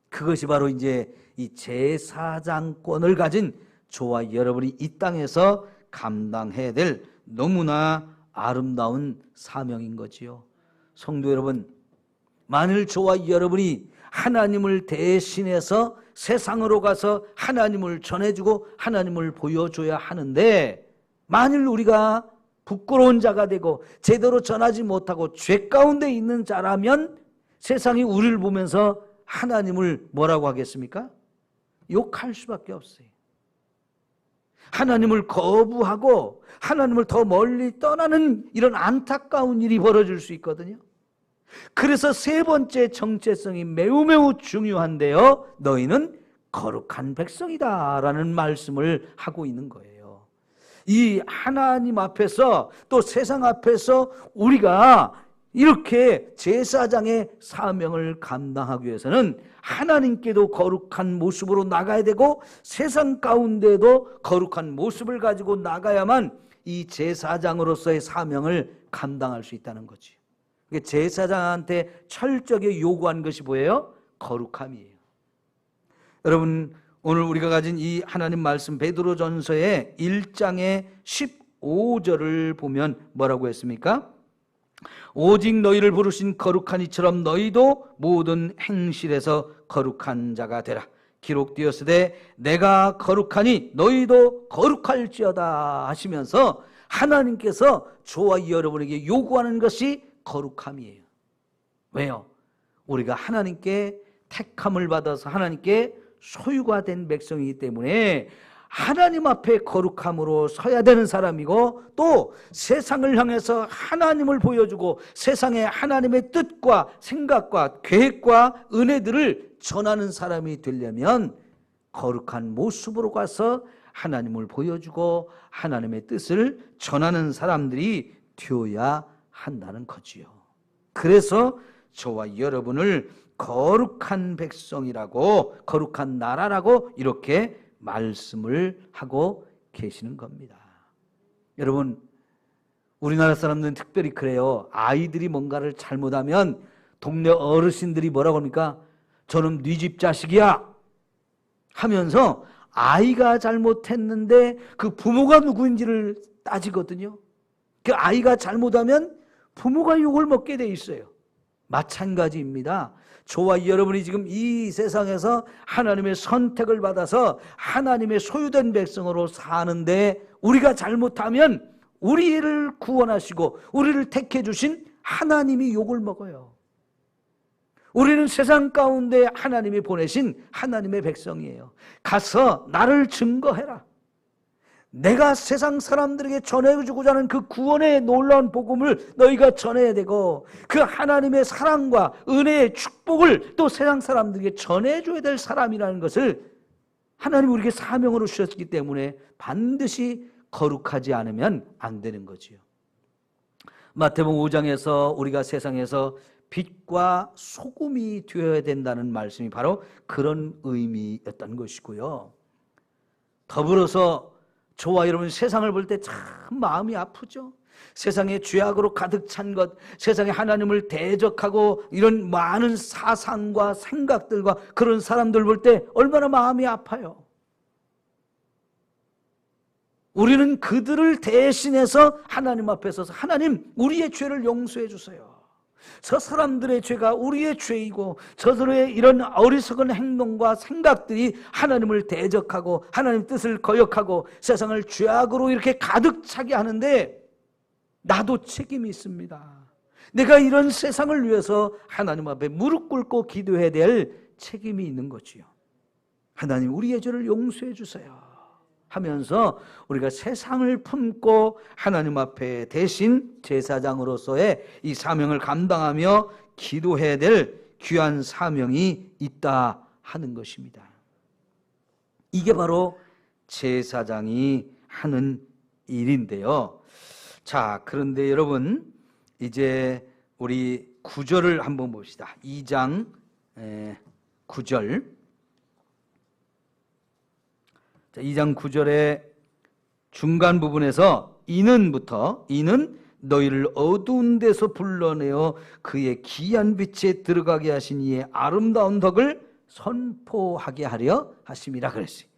그것이 바로 이제 이 제사장권을 가진 저와 여러분이 이 땅에서 감당해야 될 너무나 아름다운 사명인 거지요. 성도 여러분, 만일 저와 여러분이 하나님을 대신해서 세상으로 가서 하나님을 전해주고 하나님을 보여줘야 하는데, 만일 우리가 부끄러운 자가 되고 제대로 전하지 못하고 죄 가운데 있는 자라면 세상이 우리를 보면서 하나님을 뭐라고 하겠습니까? 욕할 수밖에 없어요. 하나님을 거부하고 하나님을 더 멀리 떠나는 이런 안타까운 일이 벌어질 수 있거든요. 그래서 세 번째 정체성이 매우 중요한데요, 너희는 거룩한 백성이다 라는 말씀을 하고 있는 거예요. 이 하나님 앞에서 또 세상 앞에서 우리가 이렇게 제사장의 사명을 감당하기 위해서는 하나님께도 거룩한 모습으로 나가야 되고 세상 가운데도 거룩한 모습을 가지고 나가야만 이 제사장으로서의 사명을 감당할 수 있다는 거지. 제사장한테 철저하게 요구한 것이 뭐예요? 거룩함이에요. 여러분, 오늘 우리가 가진 이 하나님 말씀 베드로전서의 1장의 15절을 보면 뭐라고 했습니까? 오직 너희를 부르신 거룩한 이처럼 너희도 모든 행실에서 거룩한 자가 되라. 기록되었으되 내가 거룩하니 너희도 거룩할지어다 하시면서 하나님께서 저와 여러분에게 요구하는 것이 거룩함이에요. 왜요? 우리가 하나님께 택함을 받아서 하나님께 소유가 된 백성이기 때문에 하나님 앞에 거룩함으로 서야 되는 사람이고, 또 세상을 향해서 하나님을 보여주고 세상에 하나님의 뜻과 생각과 계획과 은혜들을 전하는 사람이 되려면 거룩한 모습으로 가서 하나님을 보여주고 하나님의 뜻을 전하는 사람들이 되어야 한다는 거지요. 그래서 저와 여러분을 거룩한 백성이라고, 거룩한 나라라고 이렇게 말씀을 하고 계시는 겁니다. 여러분, 우리나라 사람들은 특별히 그래요. 아이들이 뭔가를 잘못하면 동네 어르신들이 뭐라고 합니까? 저는 네 집 자식이야 하면서 아이가 잘못했는데 그 부모가 누구인지를 따지거든요. 그 아이가 잘못하면 부모가 욕을 먹게 돼 있어요. 마찬가지입니다. 저와 여러분이 지금 이 세상에서 하나님의 선택을 받아서 하나님의 소유된 백성으로 사는데, 우리가 잘못하면 우리를 구원하시고 우리를 택해 주신 하나님이 욕을 먹어요. 우리는 세상 가운데 하나님이 보내신 하나님의 백성이에요. 가서 나를 증거해라. 내가 세상 사람들에게 전해주고자 하는 그 구원의 놀라운 복음을 너희가 전해야 되고, 그 하나님의 사랑과 은혜의 축복을 또 세상 사람들에게 전해줘야 될 사람이라는 것을 하나님이 우리에게 사명으로 주셨기 때문에 반드시 거룩하지 않으면 안 되는 거지요. 마태복음 5장에서 우리가 세상에서 빛과 소금이 되어야 된다는 말씀이 바로 그런 의미였던 것이고요. 더불어서 저와 여러분, 세상을 볼 때 참 마음이 아프죠. 세상에 죄악으로 가득 찬 것, 세상에 하나님을 대적하고 이런 많은 사상과 생각들과 그런 사람들 볼 때 얼마나 마음이 아파요. 우리는 그들을 대신해서 하나님 앞에 서서 하나님, 우리의 죄를 용서해 주세요. 저 사람들의 죄가 우리의 죄이고 저들의 이런 어리석은 행동과 생각들이 하나님을 대적하고 하나님 뜻을 거역하고 세상을 죄악으로 이렇게 가득 차게 하는데 나도 책임이 있습니다. 내가 이런 세상을 위해서 하나님 앞에 무릎 꿇고 기도해야 될 책임이 있는 거지요. 하나님, 우리의 죄를 용서해 주세요 하면서 우리가 세상을 품고 하나님 앞에 대신 제사장으로서의 이 사명을 감당하며 기도해야 될 귀한 사명이 있다 하는 것입니다. 이게 바로 제사장이 하는 일인데요. 자, 그런데 여러분, 이제 우리 9절을 한번 봅시다. 2장 9절. 자, 2장 9절의 중간 부분에서 이는 너희를 어두운 데서 불러내어 그의 귀한 빛에 들어가게 하신 이의 아름다운 덕을 선포하게 하려 하심이라 그랬어요.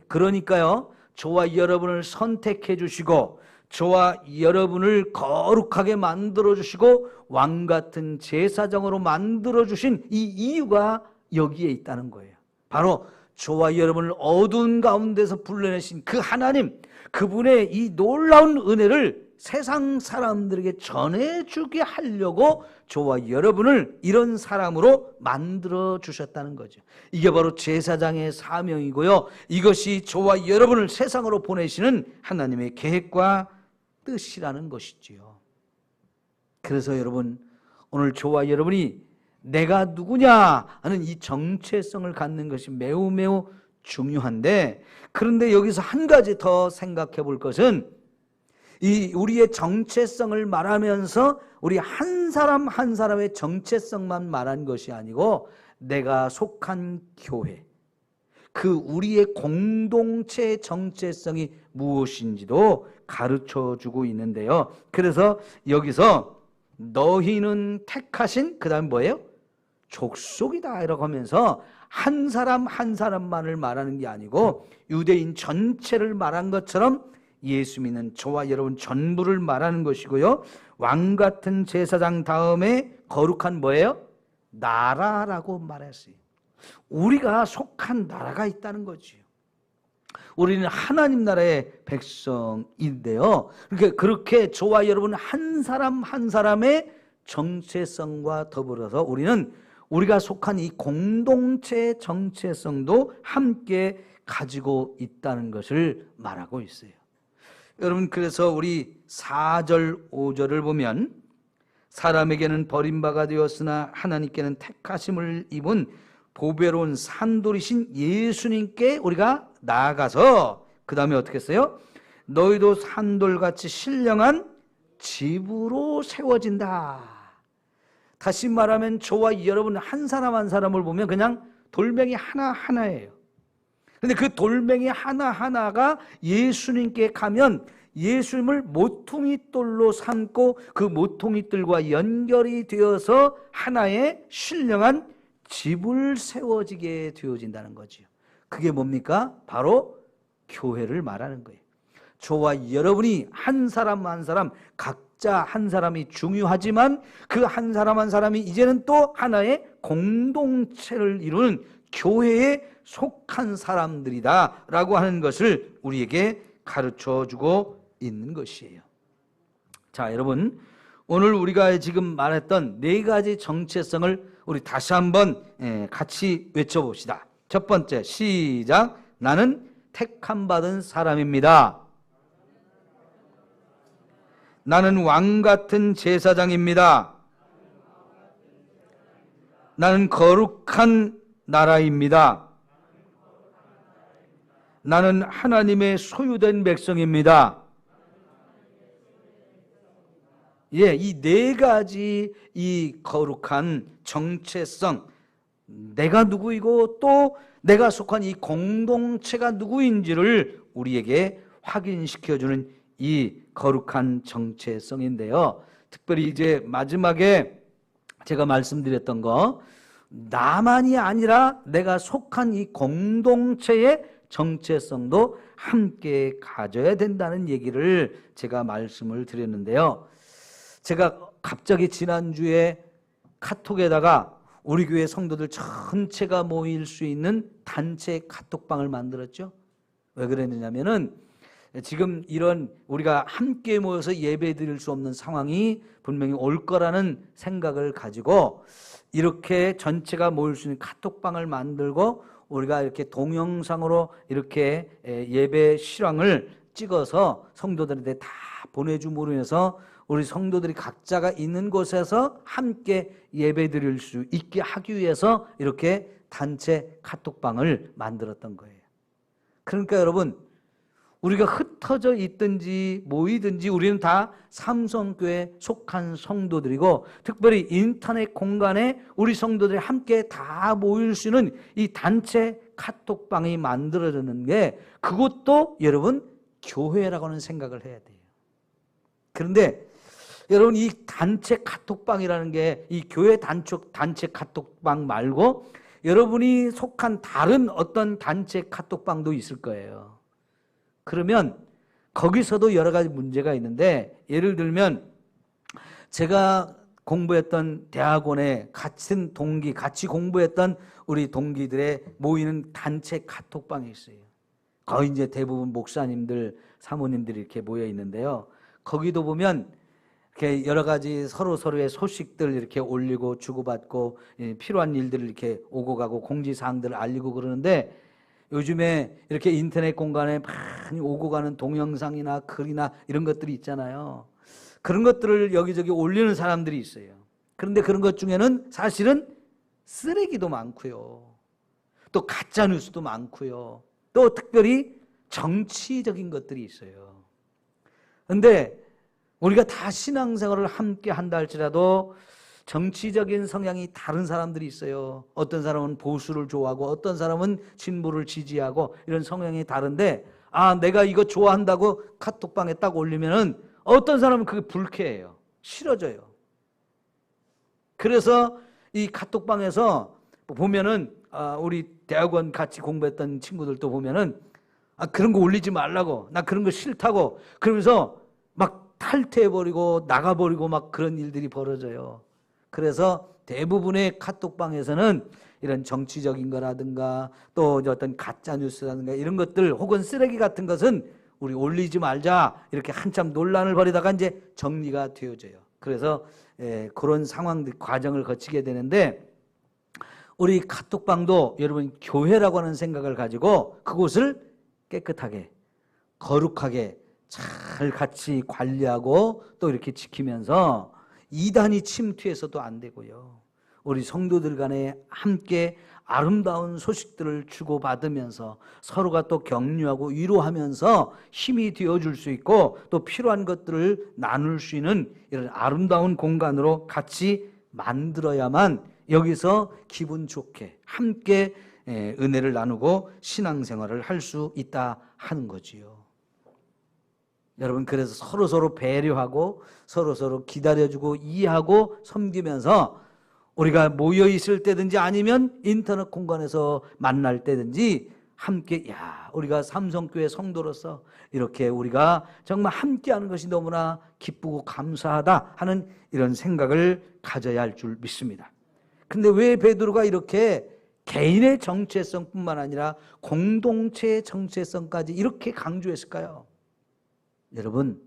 그러니까요, 저와 여러분을 선택해 주시고 저와 여러분을 거룩하게 만들어 주시고 왕 같은 제사장으로 만들어 주신 이 이유가 여기에 있다는 거예요. 바로 저와 여러분을 어두운 가운데서 불러내신 그 하나님, 그분의 이 놀라운 은혜를 세상 사람들에게 전해주게 하려고 저와 여러분을 이런 사람으로 만들어 주셨다는 거죠. 이게 바로 제사장의 사명이고요, 이것이 저와 여러분을 세상으로 보내시는 하나님의 계획과 뜻이라는 것이지요. 그래서 여러분, 오늘 저와 여러분이 내가 누구냐 하는 이 정체성을 갖는 것이 매우 중요한데, 그런데 여기서 한 가지 더 생각해 볼 것은, 이 우리의 정체성을 말하면서 우리 한 사람 한 사람의 정체성만 말한 것이 아니고 내가 속한 교회, 그 우리의 공동체의 정체성이 무엇인지도 가르쳐 주고 있는데요. 그래서 여기서 너희는 택하신, 그 다음 뭐예요? 족속이다 이라고 하면서 한 사람 한 사람만을 말하는 게 아니고 유대인 전체를 말한 것처럼 예수 믿는 저와 여러분 전부를 말하는 것이고요, 왕 같은 제사장 다음에 거룩한 뭐예요? 나라라고 말했어요. 우리가 속한 나라가 있다는 거지요. 우리는 하나님 나라의 백성인데요, 그렇게 저와 여러분 한 사람 한 사람의 정체성과 더불어서 우리는 우리가 속한 이 공동체의 정체성도 함께 가지고 있다는 것을 말하고 있어요. 여러분, 그래서 우리 4절 5절을 보면 사람에게는 버림바가 되었으나 하나님께는 택하심을 입은 보배로운 산돌이신 예수님께 우리가 나아가서, 그 다음에 어떻게 했어요? 너희도 산돌같이 신령한 집으로 세워진다. 다시 말하면 저와 여러분 한 사람 한 사람을 보면 그냥 돌멩이 하나하나예요. 그런데 그 돌멩이 하나하나가 예수님께 가면 예수님을 모퉁이돌로 삼고 그 모퉁이돌과 연결이 되어서 하나의 신령한 집을 세워지게 되어진다는 거죠. 그게 뭡니까? 바로 교회를 말하는 거예요. 저와 여러분이 한 사람 한 사람, 각자 한 사람이 중요하지만 그 한 사람 한 사람이 이제는 또 하나의 공동체를 이루는 교회에 속한 사람들이다 라고 하는 것을 우리에게 가르쳐주고 있는 것이에요. 자, 여러분, 오늘 우리가 지금 말했던 네 가지 정체성을 우리 다시 한번 같이 외쳐봅시다. 첫 번째, 시작. 나는 택함받은 사람입니다. 나는 왕 같은 제사장입니다. 나는 거룩한 나라입니다. 나는 하나님의 소유된 백성입니다. 예, 이 네 가지 이 거룩한 정체성, 내가 누구이고 또 내가 속한 이 공동체가 누구인지를 우리에게 확인시켜주는 이 거룩한 정체성인데요, 특별히 이제 마지막에 제가 말씀드렸던 거, 나만이 아니라 내가 속한 이 공동체의 정체성도 함께 가져야 된다는 얘기를 제가 말씀을 드렸는데요, 제가 갑자기 지난주에 카톡에다가 우리 교회 성도들 전체가 모일 수 있는 단체 카톡방을 만들었죠. 왜 그랬느냐면은 지금 이런 우리가 함께 모여서 예배 드릴 수 없는 상황이 분명히 올 거라는 생각을 가지고 이렇게 전체가 모일 수 있는 카톡방을 만들고 우리가 이렇게 동영상으로 이렇게 예배 실황을 찍어서 성도들한테 다 보내줌으로 인해서 우리 성도들이 각자가 있는 곳에서 함께 예배 드릴 수 있게 하기 위해서 이렇게 단체 카톡방을 만들었던 거예요. 그러니까 여러분, 우리가 흩어져 있든지 모이든지 우리는 다 삼성교회에 속한 성도들이고, 특별히 인터넷 공간에 우리 성도들이 함께 다 모일 수 있는 이 단체 카톡방이 만들어졌는 게, 그것도 여러분 교회라고 하는 생각을 해야 돼요. 그런데 여러분, 이 단체 카톡방이라는 게 이 교회 단체 카톡방 말고 여러분이 속한 다른 어떤 단체 카톡방도 있을 거예요. 그러면 거기서도 여러 가지 문제가 있는데, 예를 들면 제가 공부했던 대학원에 같은 동기, 같이 공부했던 우리 동기들의 모이는 단체 카톡방이 있어요. 거의 이제 대부분 목사님들, 사모님들이 이렇게 모여 있는데요. 거기도 보면 이렇게 여러 가지 서로의 소식들 이렇게 올리고 주고받고 필요한 일들을 이렇게 오고 가고 공지사항들을 알리고 그러는데, 요즘에 이렇게 인터넷 공간에 많이 오고 가는 동영상이나 글이나 이런 것들이 있잖아요. 그런 것들을 여기저기 올리는 사람들이 있어요. 그런데 그런 것 중에는 사실은 쓰레기도 많고요. 또 가짜 뉴스도 많고요. 또 특별히 정치적인 것들이 있어요. 그런데 우리가 다 신앙생활을 함께 한다 할지라도 정치적인 성향이 다른 사람들이 있어요. 어떤 사람은 보수를 좋아하고 어떤 사람은 진보를 지지하고 이런 성향이 다른데, 내가 이거 좋아한다고 카톡방에 딱 올리면은 어떤 사람은 그게 불쾌해요. 싫어져요. 그래서 이 카톡방에서 보면은 우리 대학원 같이 공부했던 친구들도 보면은 그런 거 올리지 말라고, 나 그런 거 싫다고 그러면서 막 탈퇴해버리고 나가버리고 막 그런 일들이 벌어져요. 그래서 대부분의 카톡방에서는 이런 정치적인 거라든가 또 어떤 가짜 뉴스라든가 이런 것들 혹은 쓰레기 같은 것은 우리 올리지 말자, 이렇게 한참 논란을 벌이다가 이제 정리가 되어져요. 그래서 그런 상황들, 과정을 거치게 되는데, 우리 카톡방도 여러분 교회라고 하는 생각을 가지고 그곳을 깨끗하게 거룩하게 잘 같이 관리하고 또 이렇게 지키면서 이단이 침투해서도 안 되고요. 우리 성도들 간에 함께 아름다운 소식들을 주고받으면서 서로가 또 격려하고 위로하면서 힘이 되어줄 수 있고 또 필요한 것들을 나눌 수 있는 이런 아름다운 공간으로 같이 만들어야만 여기서 기분 좋게 함께 은혜를 나누고 신앙생활을 할 수 있다 하는 거지요. 여러분, 그래서 서로 배려하고 서로 기다려주고 이해하고 섬기면서 우리가 모여 있을 때든지 아니면 인터넷 공간에서 만날 때든지 함께, 우리가 삼성교회 성도로서 이렇게 우리가 정말 함께하는 것이 너무나 기쁘고 감사하다 하는 이런 생각을 가져야 할 줄 믿습니다. 근데 왜 베드로가 이렇게 개인의 정체성뿐만 아니라 공동체의 정체성까지 이렇게 강조했을까요? 여러분,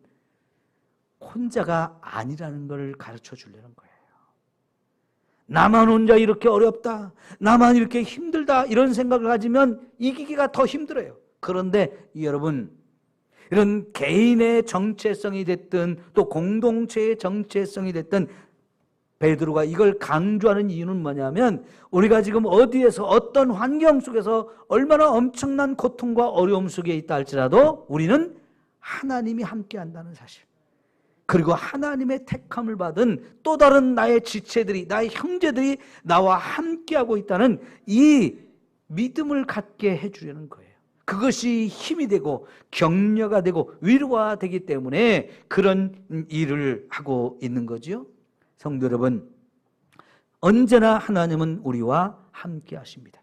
혼자가 아니라는 걸 가르쳐 주려는 거예요. 나만 혼자 이렇게 어렵다, 나만 이렇게 힘들다 이런 생각을 가지면 이기기가 더 힘들어요. 그런데 여러분, 이런 개인의 정체성이 됐든 또 공동체의 정체성이 됐든 베드로가 이걸 강조하는 이유는 뭐냐면, 우리가 지금 어디에서 어떤 환경 속에서 얼마나 엄청난 고통과 어려움 속에 있다 할지라도 우리는 하나님이 함께 한다는 사실, 그리고 하나님의 택함을 받은 또 다른 나의 지체들이, 나의 형제들이 나와 함께하고 있다는 이 믿음을 갖게 해주려는 거예요. 그것이 힘이 되고 격려가 되고 위로가 되기 때문에 그런 일을 하고 있는 거죠. 성도 여러분, 언제나 하나님은 우리와 함께 하십니다.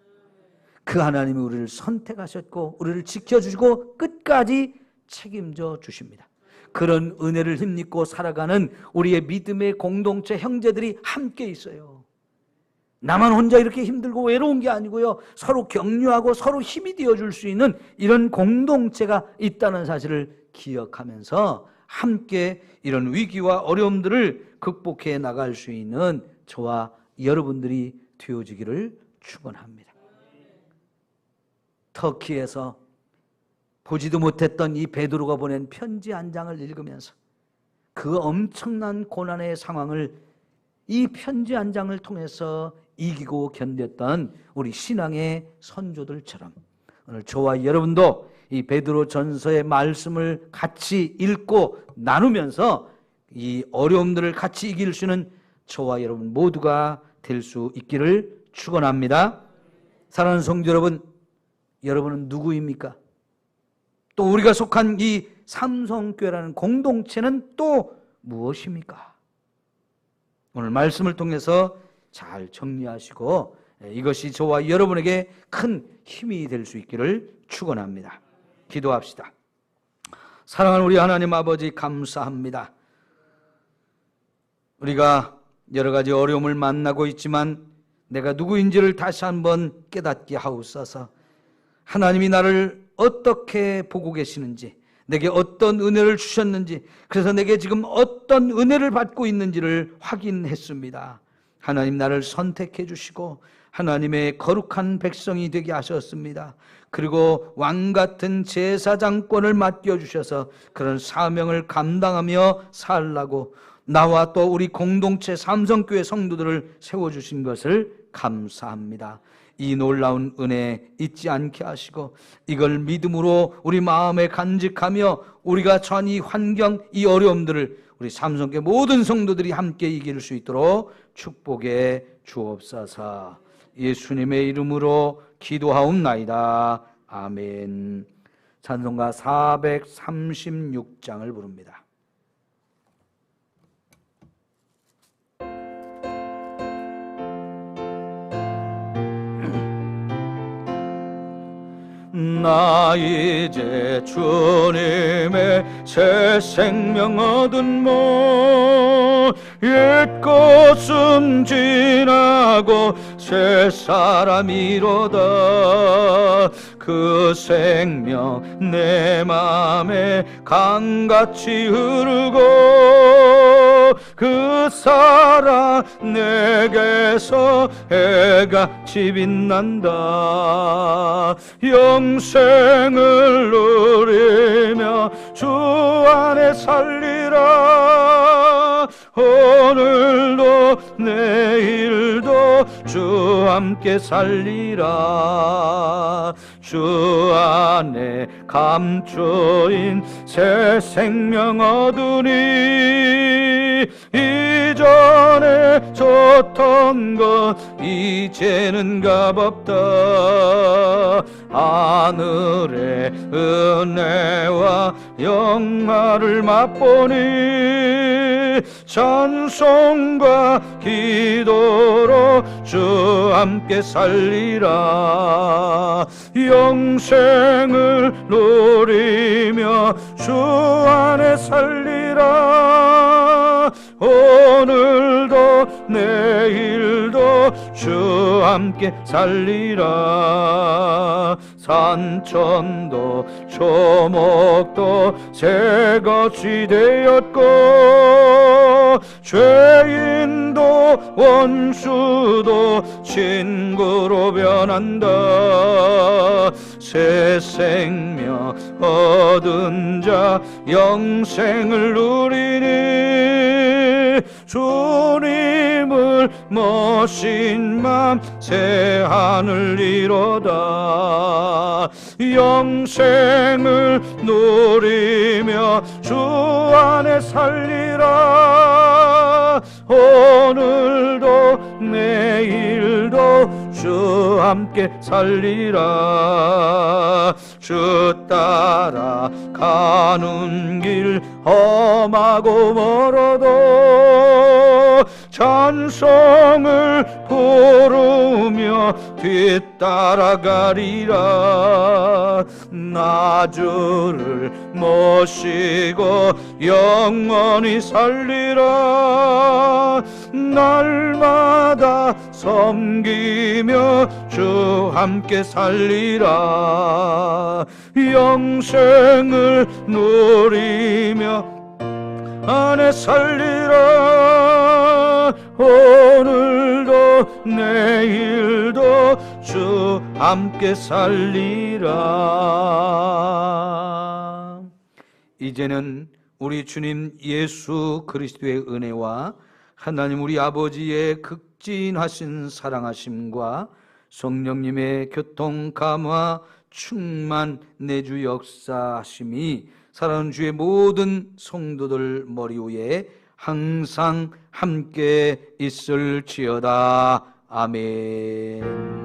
그 하나님이 우리를 선택하셨고 우리를 지켜주시고 끝까지 책임져 주십니다. 그런 은혜를 힘입고 살아가는 우리의 믿음의 공동체 형제들이 함께 있어요. 나만 혼자 이렇게 힘들고 외로운 게 아니고요, 서로 격려하고 서로 힘이 되어줄 수 있는 이런 공동체가 있다는 사실을 기억하면서 함께 이런 위기와 어려움들을 극복해 나갈 수 있는 저와 여러분들이 되어지기를 축원합니다. 터키에서 보지도 못했던 이 베드로가 보낸 편지 한 장을 읽으면서 그 엄청난 고난의 상황을 이 편지 한 장을 통해서 이기고 견뎠던 우리 신앙의 선조들처럼 오늘 저와 여러분도 이 베드로 전서의 말씀을 같이 읽고 나누면서 이 어려움들을 같이 이길 수 있는 저와 여러분 모두가 될 수 있기를 축원합니다. 사랑하는 성도 여러분, 여러분은 누구입니까? 또 우리가 속한 이 삼성교회라는 공동체는 또 무엇입니까? 오늘 말씀을 통해서 잘 정리하시고 이것이 저와 여러분에게 큰 힘이 될 수 있기를 축원합니다. 기도합시다. 사랑하는 우리 하나님 아버지, 감사합니다. 우리가 여러 가지 어려움을 만나고 있지만 내가 누구인지를 다시 한번 깨닫게 하옵소서. 하나님이 나를 어떻게 보고 계시는지, 내게 어떤 은혜를 주셨는지, 그래서 내게 지금 어떤 은혜를 받고 있는지를 확인했습니다. 하나님, 나를 선택해 주시고 하나님의 거룩한 백성이 되게 하셨습니다. 그리고 왕같은 제사장권을 맡겨주셔서 그런 사명을 감당하며 살라고 나와 또 우리 공동체 삼성교회 성도들을 세워주신 것을 감사합니다. 이 놀라운 은혜 잊지 않게 하시고 이걸 믿음으로 우리 마음에 간직하며 우리가 처한 이 환경, 이 어려움들을 우리 삼성교회 모든 성도들이 함께 이길 수 있도록 축복해 주옵소서. 예수님의 이름으로 기도하옵나이다. 아멘. 찬송가 436장을 부릅니다. 나 이제 주님의 새 생명 얻은 몸, 옛 것은 지나고 새 사람이로다. 그 생명 내 맘에 강같이 흐르고 그 사랑 내게서 해같이 빛난다. 영생을 누리며 주 안에 살리라. 오늘도 내일도 주 함께 살리라. 주 안에 감추인 새 생명 얻으니 이전에 줬던 것 이제는 값없다. 하늘의 은혜와 영화를 맛보니 찬송과 기도로 주 함께 살리라. 영생을 누리며 주 안에 살리라. 오늘도 내일도 주 함께 살리라. 산천도 초목도 새 것이 되었고 죄인도 원수도 친구로 변한다. 새 생명 얻은 자 영생을 누리니 주님을 모신 맘 새 하늘 이로다. 영생을 누리며 주 안에 살리라. 오늘도 내일도 주 함께 살리라. 주 따라 가는 길 험하고 멀어도 찬송을 부르며 뒤따라가리라. 나 주를 모시고 영원히 살리라. 날마다 섬기며 주 함께 살리라. 영생을 누리며 안에 살리라. 오늘도 내일도 주 함께 살리라. 이제는 우리 주님 예수 그리스도의 은혜와 하나님 우리 아버지의 극진하신 사랑하심과 성령님의 교통 감화 충만 내주 역사하심이 살아오는 주의 모든 성도들 머리 위에 항상 함께 있을지어다. 아멘.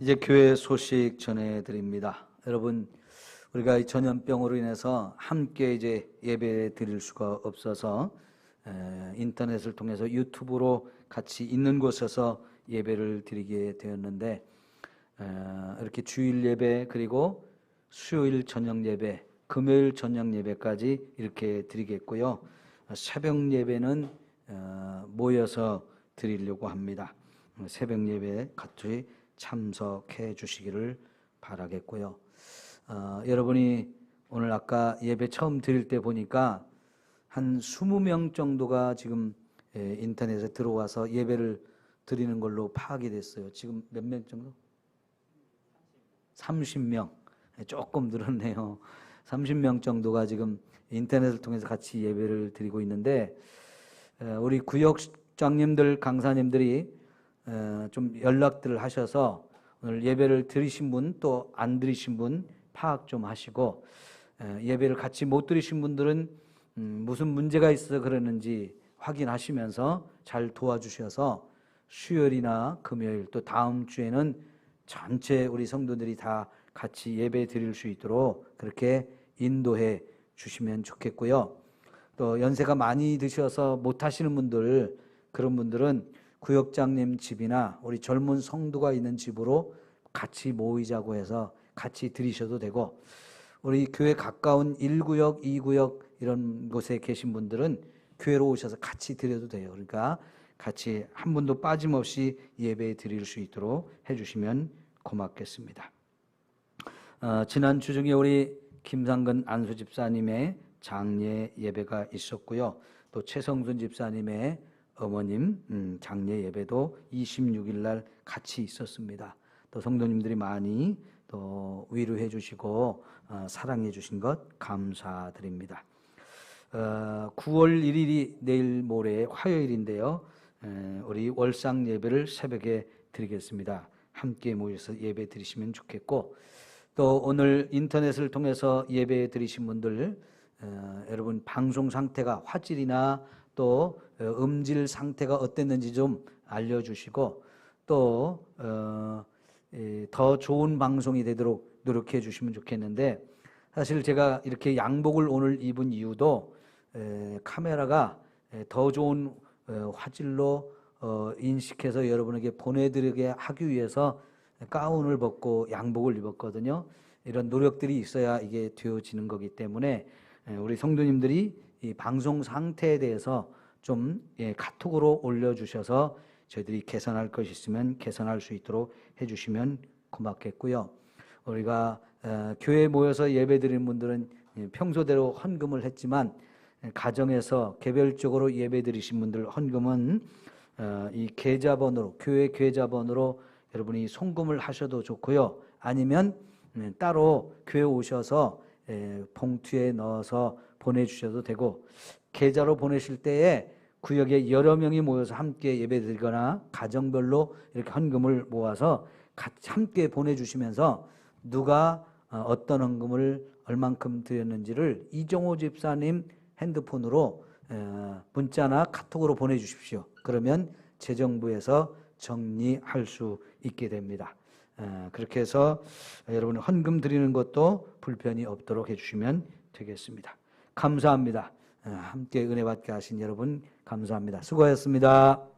이제 교회 소식 전해드립니다. 여러분, 우리가 이 전염병으로 인해서 함께 이제 예배 드릴 수가 없어서 인터넷을 통해서 유튜브로 같이 있는 곳에서 예배를 드리게 되었는데, 이렇게 주일 예배 그리고 수요일 저녁 예배, 금요일 저녁 예배까지 이렇게 드리겠고요. 새벽 예배는 모여서 드리려고 합니다. 새벽 예배 같이 참석해 주시기를 바라겠고요. 여러분이 오늘 아까 예배 처음 드릴 때 보니까 한 20명 정도가 지금 인터넷에 들어와서 예배를 드리는 걸로 파악이 됐어요. 지금 몇 명 정도? 30명. 조금 늘었네요. 30명 정도가 지금 인터넷을 통해서 같이 예배를 드리고 있는데, 우리 구역장님들, 강사님들이 좀 연락들을 하셔서 오늘 예배를 드리신 분 또 안 드리신 분 파악 좀 하시고, 예배를 같이 못 드리신 분들은 무슨 문제가 있어서 그러는지 확인하시면서 잘 도와주셔서 수요일이나 금요일 또 다음 주에는 전체 우리 성도들이 다 같이 예배 드릴 수 있도록 그렇게 인도해 주시면 좋겠고요. 또 연세가 많이 드셔서 못 하시는 분들, 그런 분들은 구역장님 집이나 우리 젊은 성도가 있는 집으로 같이 모이자고 해서 같이 드리셔도 되고, 우리 교회 가까운 1구역, 2구역 이런 곳에 계신 분들은 교회로 오셔서 같이 드려도 돼요. 그러니까 같이 한 분도 빠짐없이 예배 드릴 수 있도록 해주시면 고맙겠습니다. 지난 주중에 우리 김상근 안수 집사님의 장례 예배가 있었고요. 또 최성순 집사님의 어머님 장례 예배도 26일 날 같이 있었습니다. 또 성도님들이 많이 또 위로해 주시고 사랑해 주신 것 감사드립니다. 9월 1일이 내일 모레 화요일인데요. 우리 월상 예배를 새벽에 드리겠습니다. 함께 모여서 예배 드리시면 좋겠고, 또 오늘 인터넷을 통해서 예배 드리신 분들, 여러분 방송 상태가 화질이나 또 음질 상태가 어땠는지 좀 알려주시고, 또 더 좋은 방송이 되도록 노력해 주시면 좋겠는데, 사실 제가 이렇게 양복을 오늘 입은 이유도 카메라가 더 좋은 화질로 인식해서 여러분에게 보내드리게 하기 위해서 가운을 벗고 양복을 입었거든요. 이런 노력들이 있어야 이게 되어지는 거기 때문에 우리 성도님들이 이 방송 상태에 대해서 좀 카톡으로 올려주셔서 저희들이 개선할 것이 있으면 개선할 수 있도록 해주시면 고맙겠고요. 우리가 교회에 모여서 예배드리는 분들은 평소대로 헌금을 했지만, 가정에서 개별적으로 예배드리신 분들 헌금은 이 계좌번호로, 교회 계좌번호로 여러분이 송금을 하셔도 좋고요. 아니면 따로 교회 오셔서 봉투에 넣어서 보내주셔도 되고, 계좌로 보내실 때에 구역에 여러 명이 모여서 함께 예배드리거나 가정별로 이렇게 헌금을 모아서 같이 함께 보내주시면서 누가 어떤 헌금을 얼만큼 드렸는지를 이정호 집사님 핸드폰으로 문자나 카톡으로 보내주십시오. 그러면 재정부에서 정리할 수 있게 됩니다. 그렇게 해서 여러분 헌금 드리는 것도 불편이 없도록 해주시면 되겠습니다. 감사합니다. 함께 은혜 받게 하신 여러분 감사합니다. 수고하셨습니다.